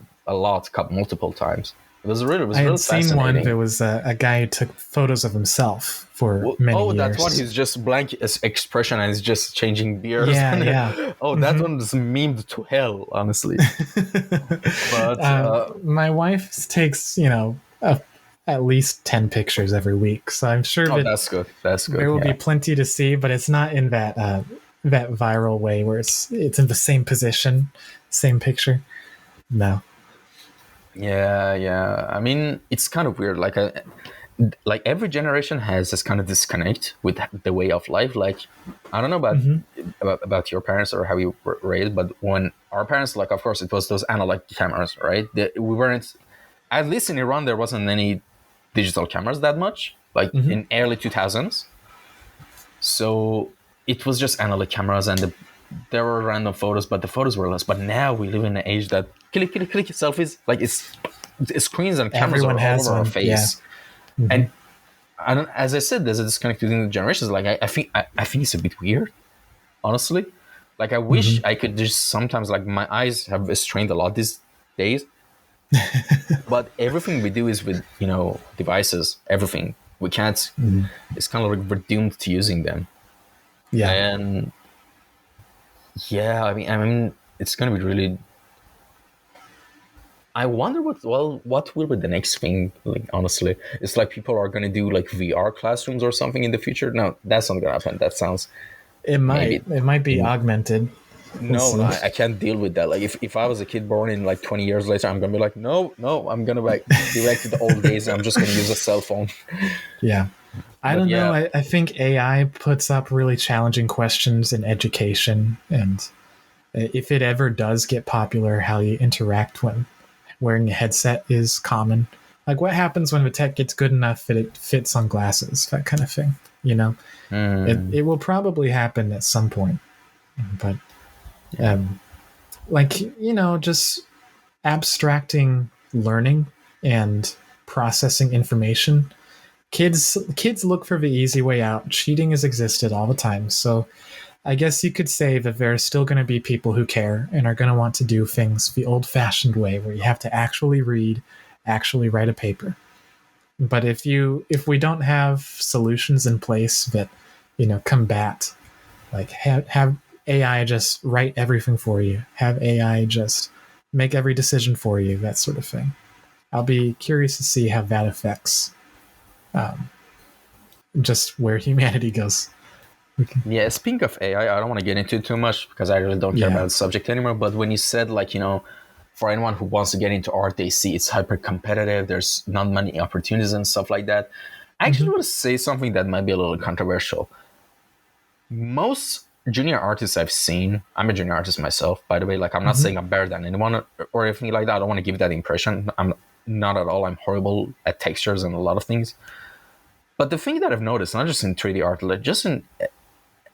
multiple times. It was really seen one. There was a guy who took photos of himself for many years. Oh, that one, he's just blank expression and he's just changing beers. Yeah. Oh, that one is memed to hell, honestly. But my wife takes, at least 10 pictures every week. So I'm sure that's good. That's good. There will be plenty to see, but it's not in that viral way where it's in the same position, same picture. No. Yeah. I mean, it's kind of weird. Like every generation has this kind of disconnect with the way of life. I don't know about your parents or how you were raised, but when our parents, of course, it was those analog cameras, right? We weren't, at least in Iran, there wasn't any digital cameras that much, in early 2000s. So it was just analog cameras, and there were random photos, but the photos were less. But now we live in an age that click selfies, it's screens and cameras Everyone are all has over our one. face. Yeah. And as I said, there's a disconnect between the generations. I think it's a bit weird, honestly. I wish I could just sometimes, my eyes have strained a lot these days. But everything we do is with devices. Everything we can't. It's kind of we're doomed to using them. Yeah. And yeah, I mean, it's gonna be really. I wonder what will be the next thing. Like, honestly, it's like people are gonna do like VR classrooms or something in the future. No, that's not gonna happen. That sounds maybe. It might be In, augmented. We'll no, no, see. I can't deal with that. Like if I was a kid born in like 20 years later, I'm gonna be like, no, no, I'm gonna be back to the old days. I'm just gonna use a cell phone. Yeah. I But don't know. yeah, I think AI puts up really challenging questions in education. And if it ever does get popular, how you interact when wearing a headset is common. Like, what happens when the tech gets good enough that it fits on glasses? That kind of thing. You know, mm, it will probably happen at some point. But, yeah, like, just abstracting learning and processing information. Kids look for the easy way out. Cheating has existed all the time. So I guess you could say that there are still going to be people who care and are going to want to do things the old-fashioned way, where you have to actually read, actually write a paper. But if we don't have solutions in place that combat, like have AI just write everything for you, have AI just make every decision for you, that sort of thing. I'll be curious to see how that affects just where humanity goes. yeah. Speaking of AI, I don't want to get into it too much because I really don't care about Yeah. the subject anymore. But when you said like for anyone who wants to get into art, they see it's hyper competitive. There's not many opportunities and stuff like that. I actually Mm-hmm. want to say something that might be a little controversial. Most junior artists I've seen, I'm a junior artist myself, by the way. Like, I'm not Mm-hmm. saying I'm better than anyone or anything like that. I don't want to give that impression. I'm not at all. I'm horrible at textures and a lot of things. But the thing that I've noticed, not just in 3D art, like just in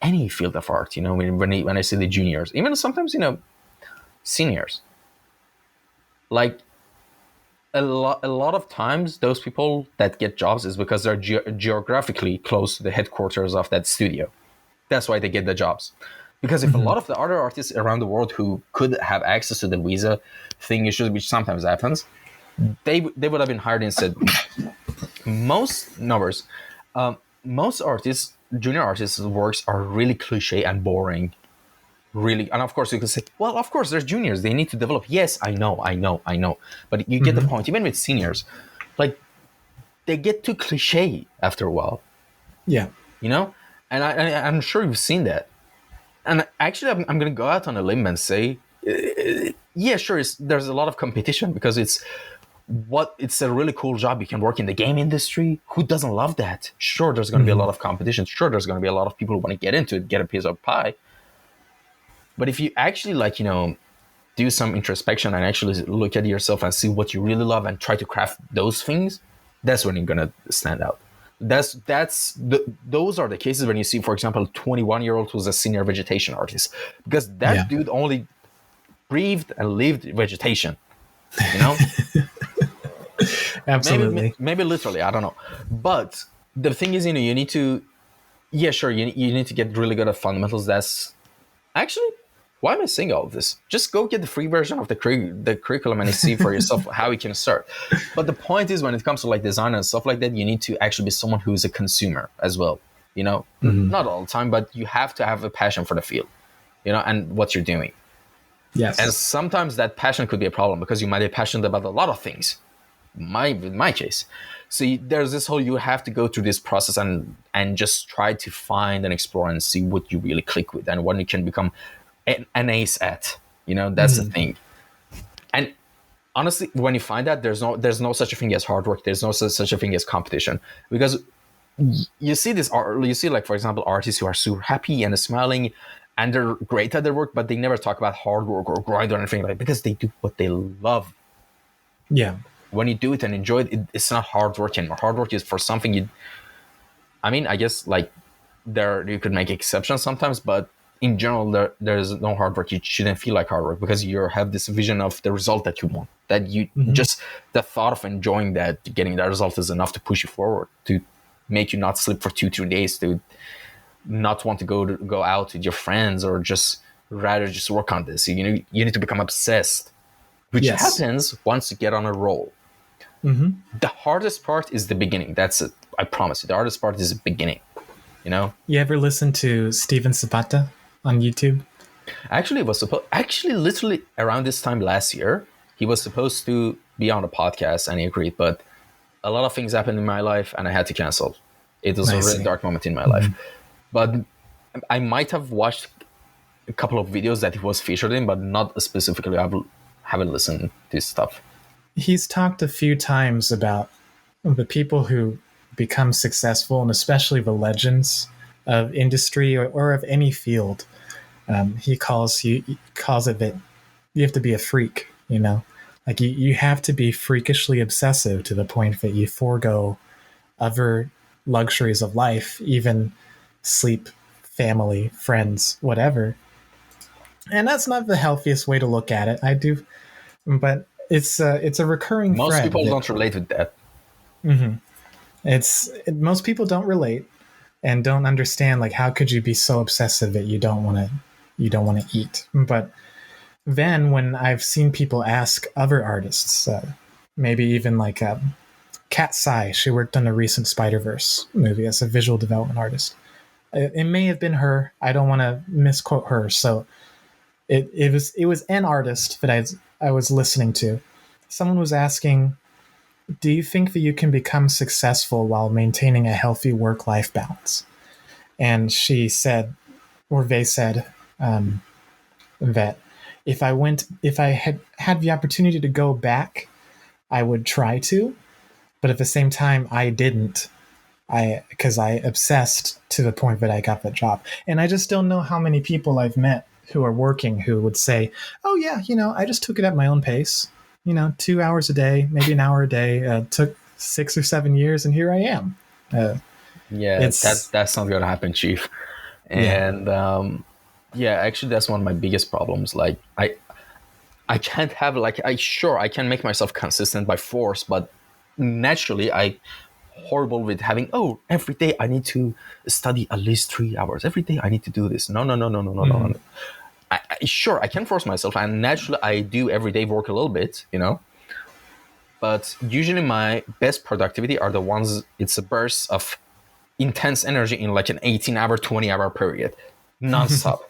any field of art, when I see the juniors, even sometimes, seniors, like a lot of times those people that get jobs is because they're geographically close to the headquarters of that studio. That's why they get the jobs. Because if a Mm-hmm. lot of the other artists around the world who could have access to the visa thing issues, which sometimes happens, they would have been hired instead. Most numbers, most artists, junior artists' works are really cliche and boring. Really, and of course you can say, well, of course there's juniors, they need to develop. Yes, I know, but you get the Mm-hmm. point. Even with seniors, like they get too cliche after a while, Yeah. you know. I'm sure you've seen that. And actually, I'm going to go out on a limb and say, yeah, sure, there's a lot of competition because it's a really cool job. You can work in the game industry. Who doesn't love that? Sure, there's going to be a Mm-hmm. lot of competition. Sure, there's going to be a lot of people who want to get into it, get a piece of pie. But if you actually do some introspection and actually look at yourself and see what you really love and try to craft those things, that's when you're going to stand out. Those are the cases when you see, for example, a 21-year-old who's a senior vegetation artist, because Yeah. that dude only breathed and lived vegetation, you know. maybe Absolutely. maybe literally, I don't know. But the thing is, you need to, yeah, sure, you need to get really good at fundamentals. That's actually, why am I saying all of this? Just go get the free version of the curriculum and see for yourself how you can start. But the point is, when it comes to like design and stuff like that, you need to actually be someone who is a consumer as well. Mm-hmm. Not all the time, but you have to have a passion for the field, and what you're doing. And Yes. sometimes that passion could be a problem because you might be passionate about a lot of things. In my case, so there's this whole, you have to go through this process and just try to find and explore and see what you really click with and what you can become an ace at. That's the Mm-hmm. thing. And honestly, when you find that, there's no such a thing as hard work. There's no such a thing as competition, because you see this art. You see, like, for example, artists who are super happy and smiling and they're great at their work, but they never talk about hard work or grind or anything, like, because they do what they love. Yeah. When you do it and enjoy it, it's not hard work anymore. Hard work is for something I guess, like, there you could make exceptions sometimes, but in general, there's no hard work. You shouldn't feel like hard work because you have this vision of the result that you want. That you Mm-hmm. just, the thought of enjoying that, getting that result is enough to push you forward, to make you not sleep for 2-3 days, to not want to go out with your friends, or just rather just work on this. You need to become obsessed, which Yes. happens once you get on a roll. Mm-hmm. The hardest part is the beginning. That's it. I promise you. The hardest part is the beginning. You ever listen to Steven Zapata on YouTube? Actually, literally around this time last year, he was supposed to be on the podcast, and he agreed, but a lot of things happened in my life, and I had to cancel. It was I a really see. dark moment in my life. But I might have watched a couple of videos that he was featured in, but not specifically. I haven't listened to his stuff. He's talked a few times about the people who become successful, and especially the legends of industry or of any field. He calls it that you have to be a freak, you know, like you have to be freakishly obsessive to the point that you forego other luxuries of life, even sleep, family, friends, whatever. And that's not the healthiest way to look at it. I do, but it's a recurring Most thread. people don't relate with that. Most people don't relate and don't understand, like, how could you be so obsessive that you don't want to eat. But then when I've seen people ask other artists, maybe even like Kat Sai, she worked on a recent Spider-Verse movie as a visual development artist. It may have been her. I don't want to misquote her. So it was an artist that I was listening to. Someone was asking, do you think that you can become successful while maintaining a healthy work-life balance? And she said, or they said, that if I had the opportunity to go back, I would try to, but at the same time, I didn't. Because I obsessed to the point that I got the job. And I just don't know how many people I've met who are working who would say, oh yeah, I just took it at my own pace. 2 hours a day, maybe an hour a day, took 6 or 7 years, and here I am. That's not gonna happen, Chief. And actually, that's one of my biggest problems. Like, I can't have I can make myself consistent by force, but naturally I horrible with having every day I need to study at least 3 hours. Every day I need to do this. No. I can force myself, and naturally I do everyday work a little bit, but usually my best productivity are the ones it's a burst of intense energy in like an 18-hour, 20-hour period, nonstop.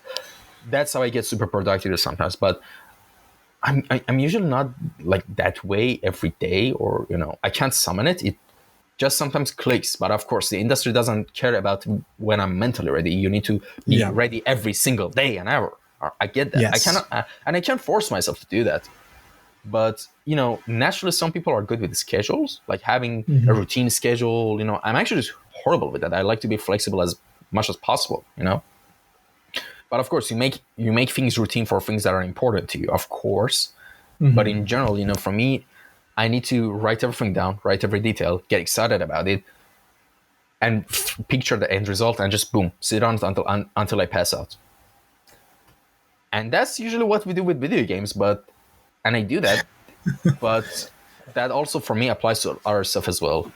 That's how I get super productive sometimes, but I'm usually not like that way every day, or I can't summon it. It just sometimes clicks. But of course, the industry doesn't care about when I'm mentally ready. You need to be ready every single day and hour. I get that. Yes. I cannot, and I can't force myself to do that. But naturally, some people are good with schedules, like having a routine schedule. I'm actually just horrible with that. I like to be flexible as much as possible. But of course, you make things routine for things that are important to you, of course. But in general, for me, I need to write everything down, write every detail, get excited about it, and picture the end result, and just boom, sit on it until I pass out. And that's usually what we do with video games, and I do that, but that also for me applies to other stuff as well.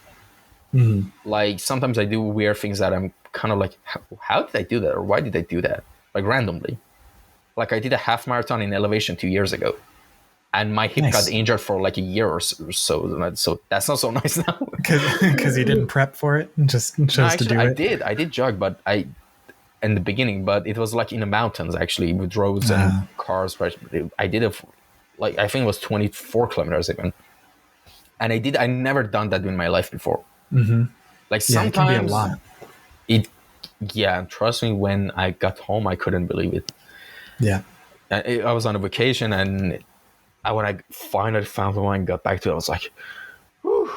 Like sometimes I do weird things that I'm kind of like, how did I do that, or why did I do that? Like randomly. Like I did a half marathon in elevation 2 years ago, and my hip got injured for like a year or so. So that's not so nice now. Because you didn't prep for it and just chose to do it? I did jog, but in the beginning, but it was like in the mountains actually with roads and cars. I did it like, I think it was 24 kilometers even. And I never done that in my life before. Like sometimes it can be a lot. And trust me, when I got home, I couldn't believe it. Yeah. I was on a vacation, and when I finally found the wine, got back to it, I was like, whew,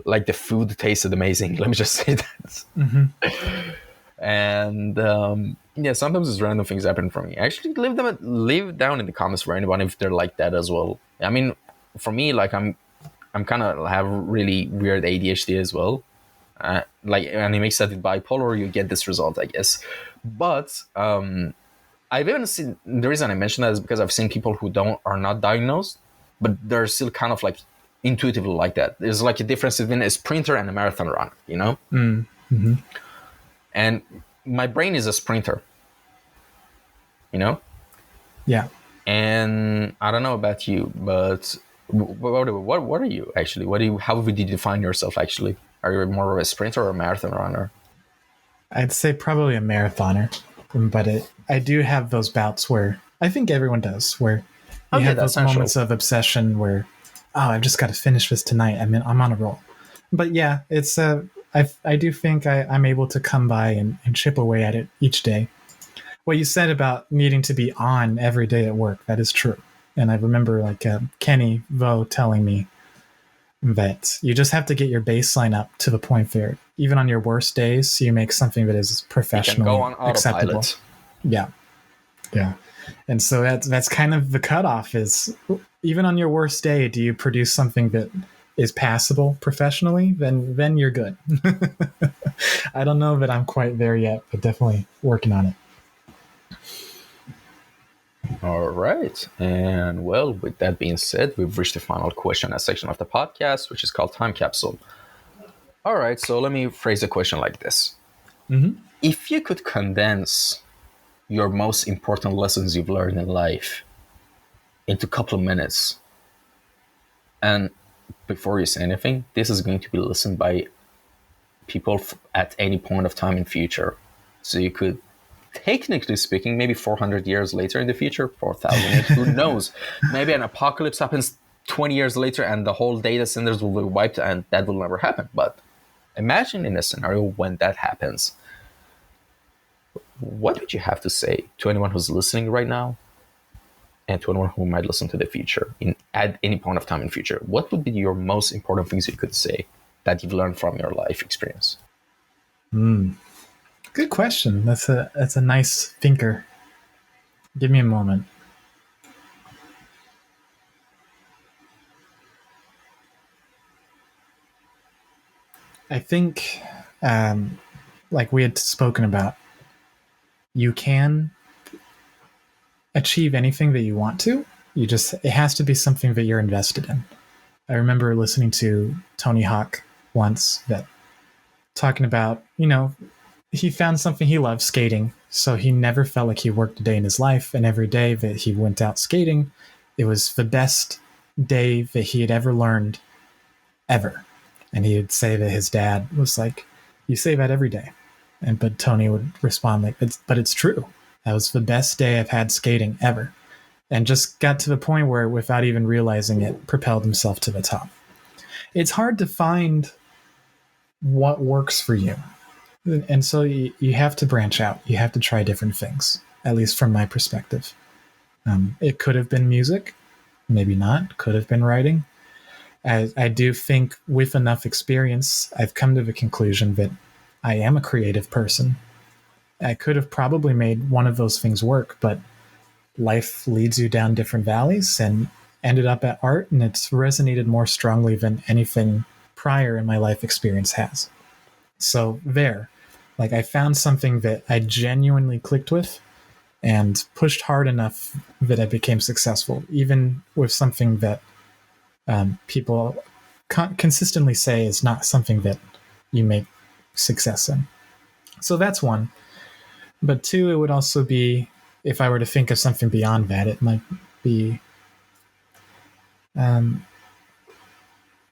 like the food tasted amazing. Let me just say that. And sometimes it's random things happen for me. Actually, leave down in the comments for anyone if they're like that as well. I mean, for me, like I'm kind of have really weird ADHD as well. And it makes that bipolar, you get this result, I guess. But I've even seen, the reason I mention that is because I've seen people who are not diagnosed, but they're still kind of like intuitively like that. There's like a difference between a sprinter and a marathon runner, And my brain is a sprinter, Yeah. And I don't know about you, but what are you actually? How would you define yourself actually? Are you more of a sprinter or a marathon runner? I'd say probably a marathoner, but I do have those bouts where I think everyone does, where You Okay, have that's those essential. moments of obsession where, oh, I've just got to finish this tonight. I'm on a roll. But yeah, it's I do think I'm able to come by and chip away at it each day. What you said about needing to be on every day at work, that is true. And I remember like Kenny Vo telling me that you just have to get your baseline up to the point where even on your worst days, you make something that is You can go professionally on acceptable. autopilot. Yeah. Yeah. And so that's kind of the cutoff is even on your worst day, do you produce something that is passable professionally? Then you're good. I don't know that I'm quite there yet, but definitely working on it. All right. And well, with that being said, we've reached the final question and section of the podcast, which is called Time Capsule. All right. So let me phrase the question like this. Mm-hmm. If you could condense your most important lessons you've learned in life into a couple of minutes, and before you say anything, this is going to be listened by people at any point of time in future. So you could, technically speaking, maybe 400 years later in the future, 4,000 years, who knows? Maybe an apocalypse happens 20 years later and the whole data centers will be wiped and that will never happen. But imagine in a scenario when that happens. What would you have to say to anyone who's listening right now and to anyone who might listen to the future at any point of time in future? What would be your most important things you could say that you've learned from your life experience? Good question. That's a nice thinker. Give me a moment. I think, like we had spoken about, you can achieve anything that you want to. It has to be something that you're invested in. I remember listening to Tony Hawk once that talking about, he found something he loved, skating. So he never felt like he worked a day in his life. And every day that he went out skating, it was the best day that he had ever learned ever. And he would say that his dad was like, you say that every day. But Tony would respond like, but it's true. That was the best day I've had skating ever. And just got to the point where, without even realizing it, propelled himself to the top. It's hard to find what works for you. And so you have to branch out. You have to try different things, at least from my perspective. It could have been music, maybe not. Could have been writing. I do think with enough experience, I've come to the conclusion that I am a creative person. I could have probably made one of those things work, but life leads you down different valleys and ended up at art, and it's resonated more strongly than anything prior in my life experience has. So there, like I found something that I genuinely clicked with and pushed hard enough that I became successful, even with something that people consistently say is not something that you make success in. So that's one. But two, it would also be, if I were to think of something beyond that, it might be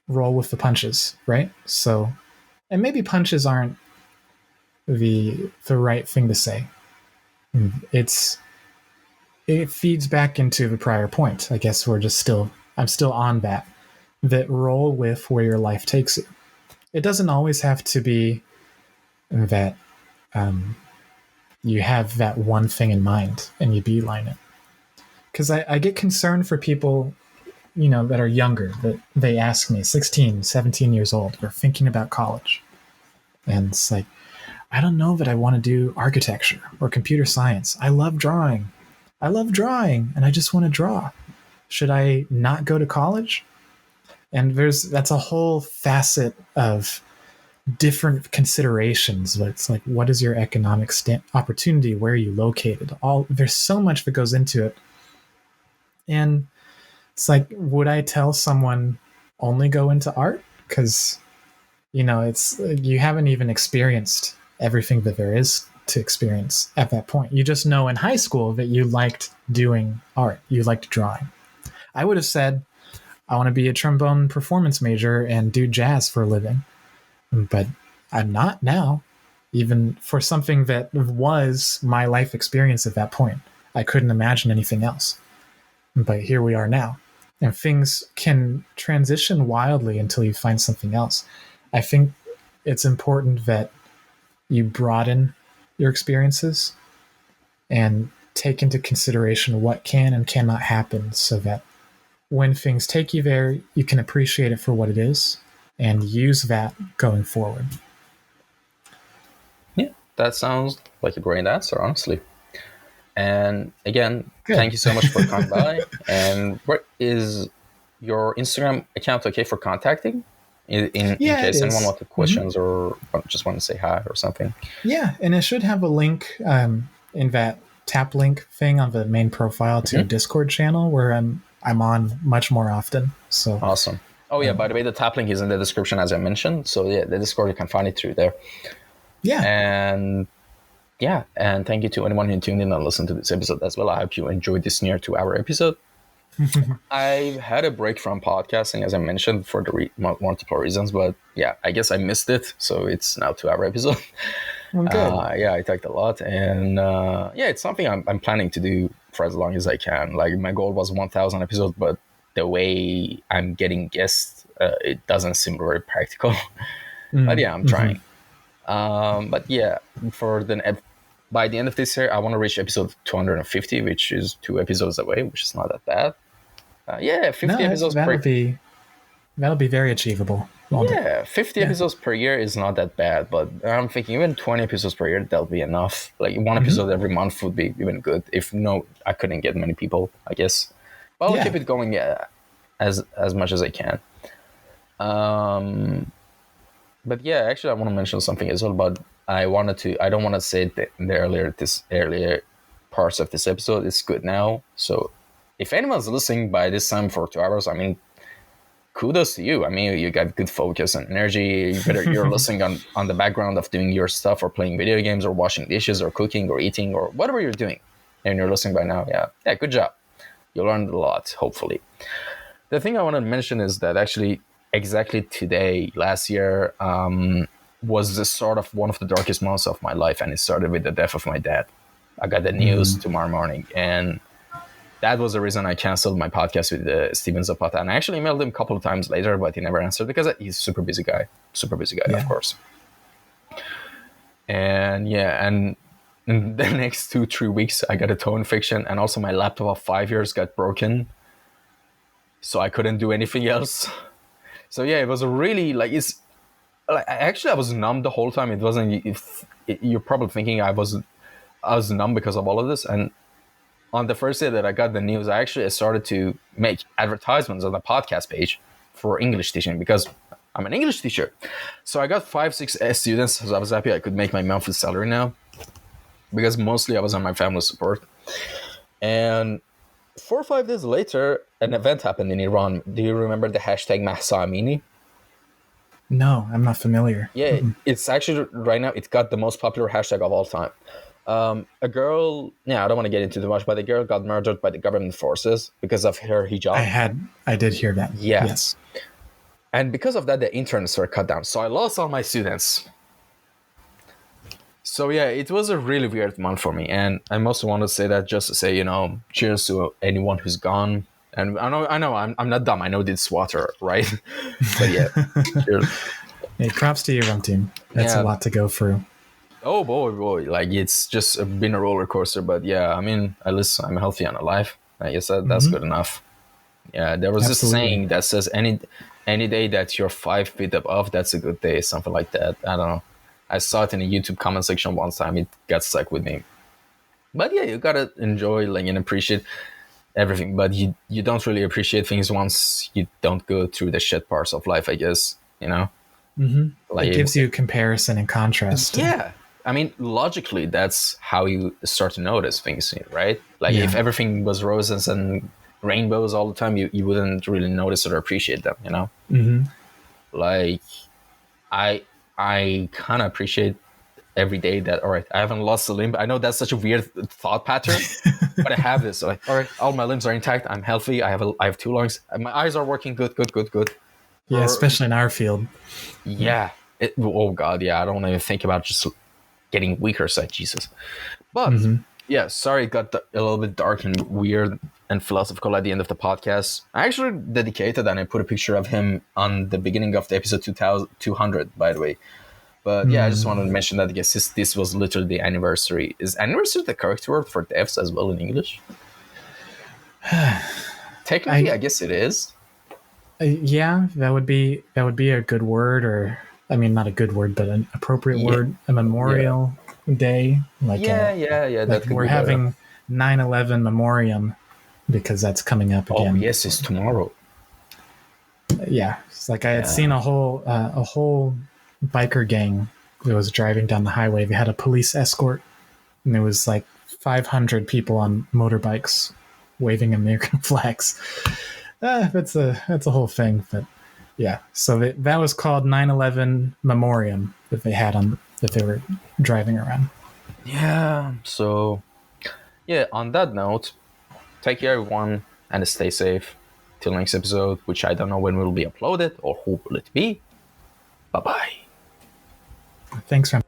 roll with the punches, right? So, and maybe punches aren't the right thing to say. It feeds back into the prior point. I guess I'm still on that roll with where your life takes you. It doesn't always have to be that you have that one thing in mind and you beeline it. Because I get concerned for people, that are younger, that they ask me, 16, 17 years old, they're thinking about college. And it's like, I don't know that I want to do architecture or computer science. I love drawing, and I just want to draw. Should I not go to college? And that's a whole facet of different considerations. But it's like, what is your economic opportunity? Where are you located? There's so much that goes into it. And it's like, would I tell someone only go into art? Because, it's you haven't even experienced everything that there is to experience at that point. You just know in high school that you liked doing art. You liked drawing. I would have said, I want to be a trombone performance major and do jazz for a living. But I'm not now, even for something that was my life experience at that point. I couldn't imagine anything else. but here we are now. And things can transition wildly until you find something else. I think it's important that you broaden your experiences and take into consideration what can and cannot happen so that when things take you there, you can appreciate it for what it is and use that going forward. Yeah, that sounds like a great answer, honestly. And again, Good. Thank you so much for coming by. And what is your Instagram account okay for contacting? In case anyone wanted questions or just want to say hi or something. Yeah, and it should have a link in that tap link thing on the main profile to a Discord channel where I'm on much more often. So awesome. Oh yeah, by the way, the tap link is in the description as I mentioned. So yeah, the Discord, you can find it through there. Yeah. And thank you to anyone who tuned in and listened to this episode as well. I hope you enjoyed this near 2-hour episode. I've had a break from podcasting, as I mentioned, for the multiple reasons, but yeah, I guess I missed it, so it's now 2-hour episode. Good. I talked a lot, and it's something I'm planning to do for as long as I can. Like, my goal was 1,000 episodes, but the way I'm getting guests, it doesn't seem very practical. But yeah, I'm trying. But yeah, by the end of this year, I want to reach episode 250, which is 2 episodes away, which is not that bad. 50 episodes that'll be very achievable. 50 episodes per year is not that bad, but I'm thinking even 20 episodes per year, that'll be enough. Like, one episode every month would be even good. If I couldn't get many people, I guess. But I'll keep it going as much as I can. But yeah, actually, I want to mention something as well. But I don't want to say it in the earlier parts of this episode. It's good now. So if anyone's listening by this time for 2 hours, I mean, kudos to you. I mean, you got good focus and energy. You're listening on the background of doing your stuff or playing video games or washing dishes or cooking or eating or whatever you're doing. And you're listening by now. Yeah, good job. You learned a lot, hopefully. The thing I want to mention is that actually exactly today, last year, was the start of one of the darkest months of my life. And it started with the death of my dad. I got the news tomorrow morning. And that was the reason I canceled my podcast with Steven Zapata. And I actually emailed him a couple of times later, but he never answered because he's a super busy guy, of course. And and in the next 2-3 weeks, I got a toe infection. And also my laptop of 5 years got broken. So I couldn't do anything else. So yeah, it was a really I was numb the whole time. It wasn't, you're probably thinking I was numb because of all of this. And on the first day that I got the news, I actually started to make advertisements on the podcast page for English teaching because I'm an English teacher. So I got 5-6 students. So I was happy I could make my monthly salary now because mostly I was on my family support. And 4 or 5 days later, an event happened in Iran. Do you remember the hashtag Mahsa Amini? No, I'm not familiar. Yeah, It's actually right now, it's got the most popular hashtag of all time. A girl, I don't want to get into too much, but a girl got murdered by the government forces because of her hijab. I did hear that. Yeah. Yes. And because of that, the internets were cut down. So I lost all my students. So yeah, it was a really weird month for me. And I mostly want to say that just to say, cheers to anyone who's gone. And I know, I'm not dumb. I know this water, right? But yeah, cheers. Hey, props to you, Rum Team. That's a lot to go through. Oh boy, like it's just been a roller coaster. But yeah, I mean, at least I'm healthy and alive. I guess that's good enough. Yeah, there was this saying that says any day that you're 5 feet above, that's a good day, something like that. I don't know. I saw it in a YouTube comment section one time. It got stuck with me. But yeah, you gotta enjoy and appreciate everything. But you don't really appreciate things once you don't go through the shit parts of life, I guess. It gives you comparison and contrast. Yeah. I mean, logically, that's how you start to notice things, right? If everything was roses and rainbows all the time, you wouldn't really notice or appreciate them, I kind of appreciate every day that, all right, I haven't lost a limb. I know that's such a weird thought pattern, but I have this. All right, all my limbs are intact. I'm healthy. I have 2 lungs. My eyes are working good. Yeah, especially in our field. Yeah. Oh, God, yeah. I don't want to even think about just getting weaker, so Jesus. But, yeah, sorry it got a little bit dark and weird. and philosophical at the end of the podcast. I actually dedicated and I put a picture of him on the beginning of the episode 200, by the way. But yeah, I just wanted to mention that, I guess this was literally the anniversary. Is anniversary the correct word for deaths as well in English? Technically, I guess it is. Yeah, that would be a good word, or I mean, not a good word, but an appropriate word. A memorial day, like that like could we're be better. having 9/11 memoriam because that's coming up again. Oh yes, it's tomorrow. Yeah, it's like I had seen a whole biker gang that was driving down the highway. They had a police escort, and there was like 500 people on motorbikes waving American flags. That's a whole thing, but yeah. So that was called 9/11 memoriam that they had that they were driving around. Yeah. So yeah. On that note, take care, everyone, and stay safe. Till next episode, which I don't know when will be uploaded or who will it be. Bye bye. Thanks for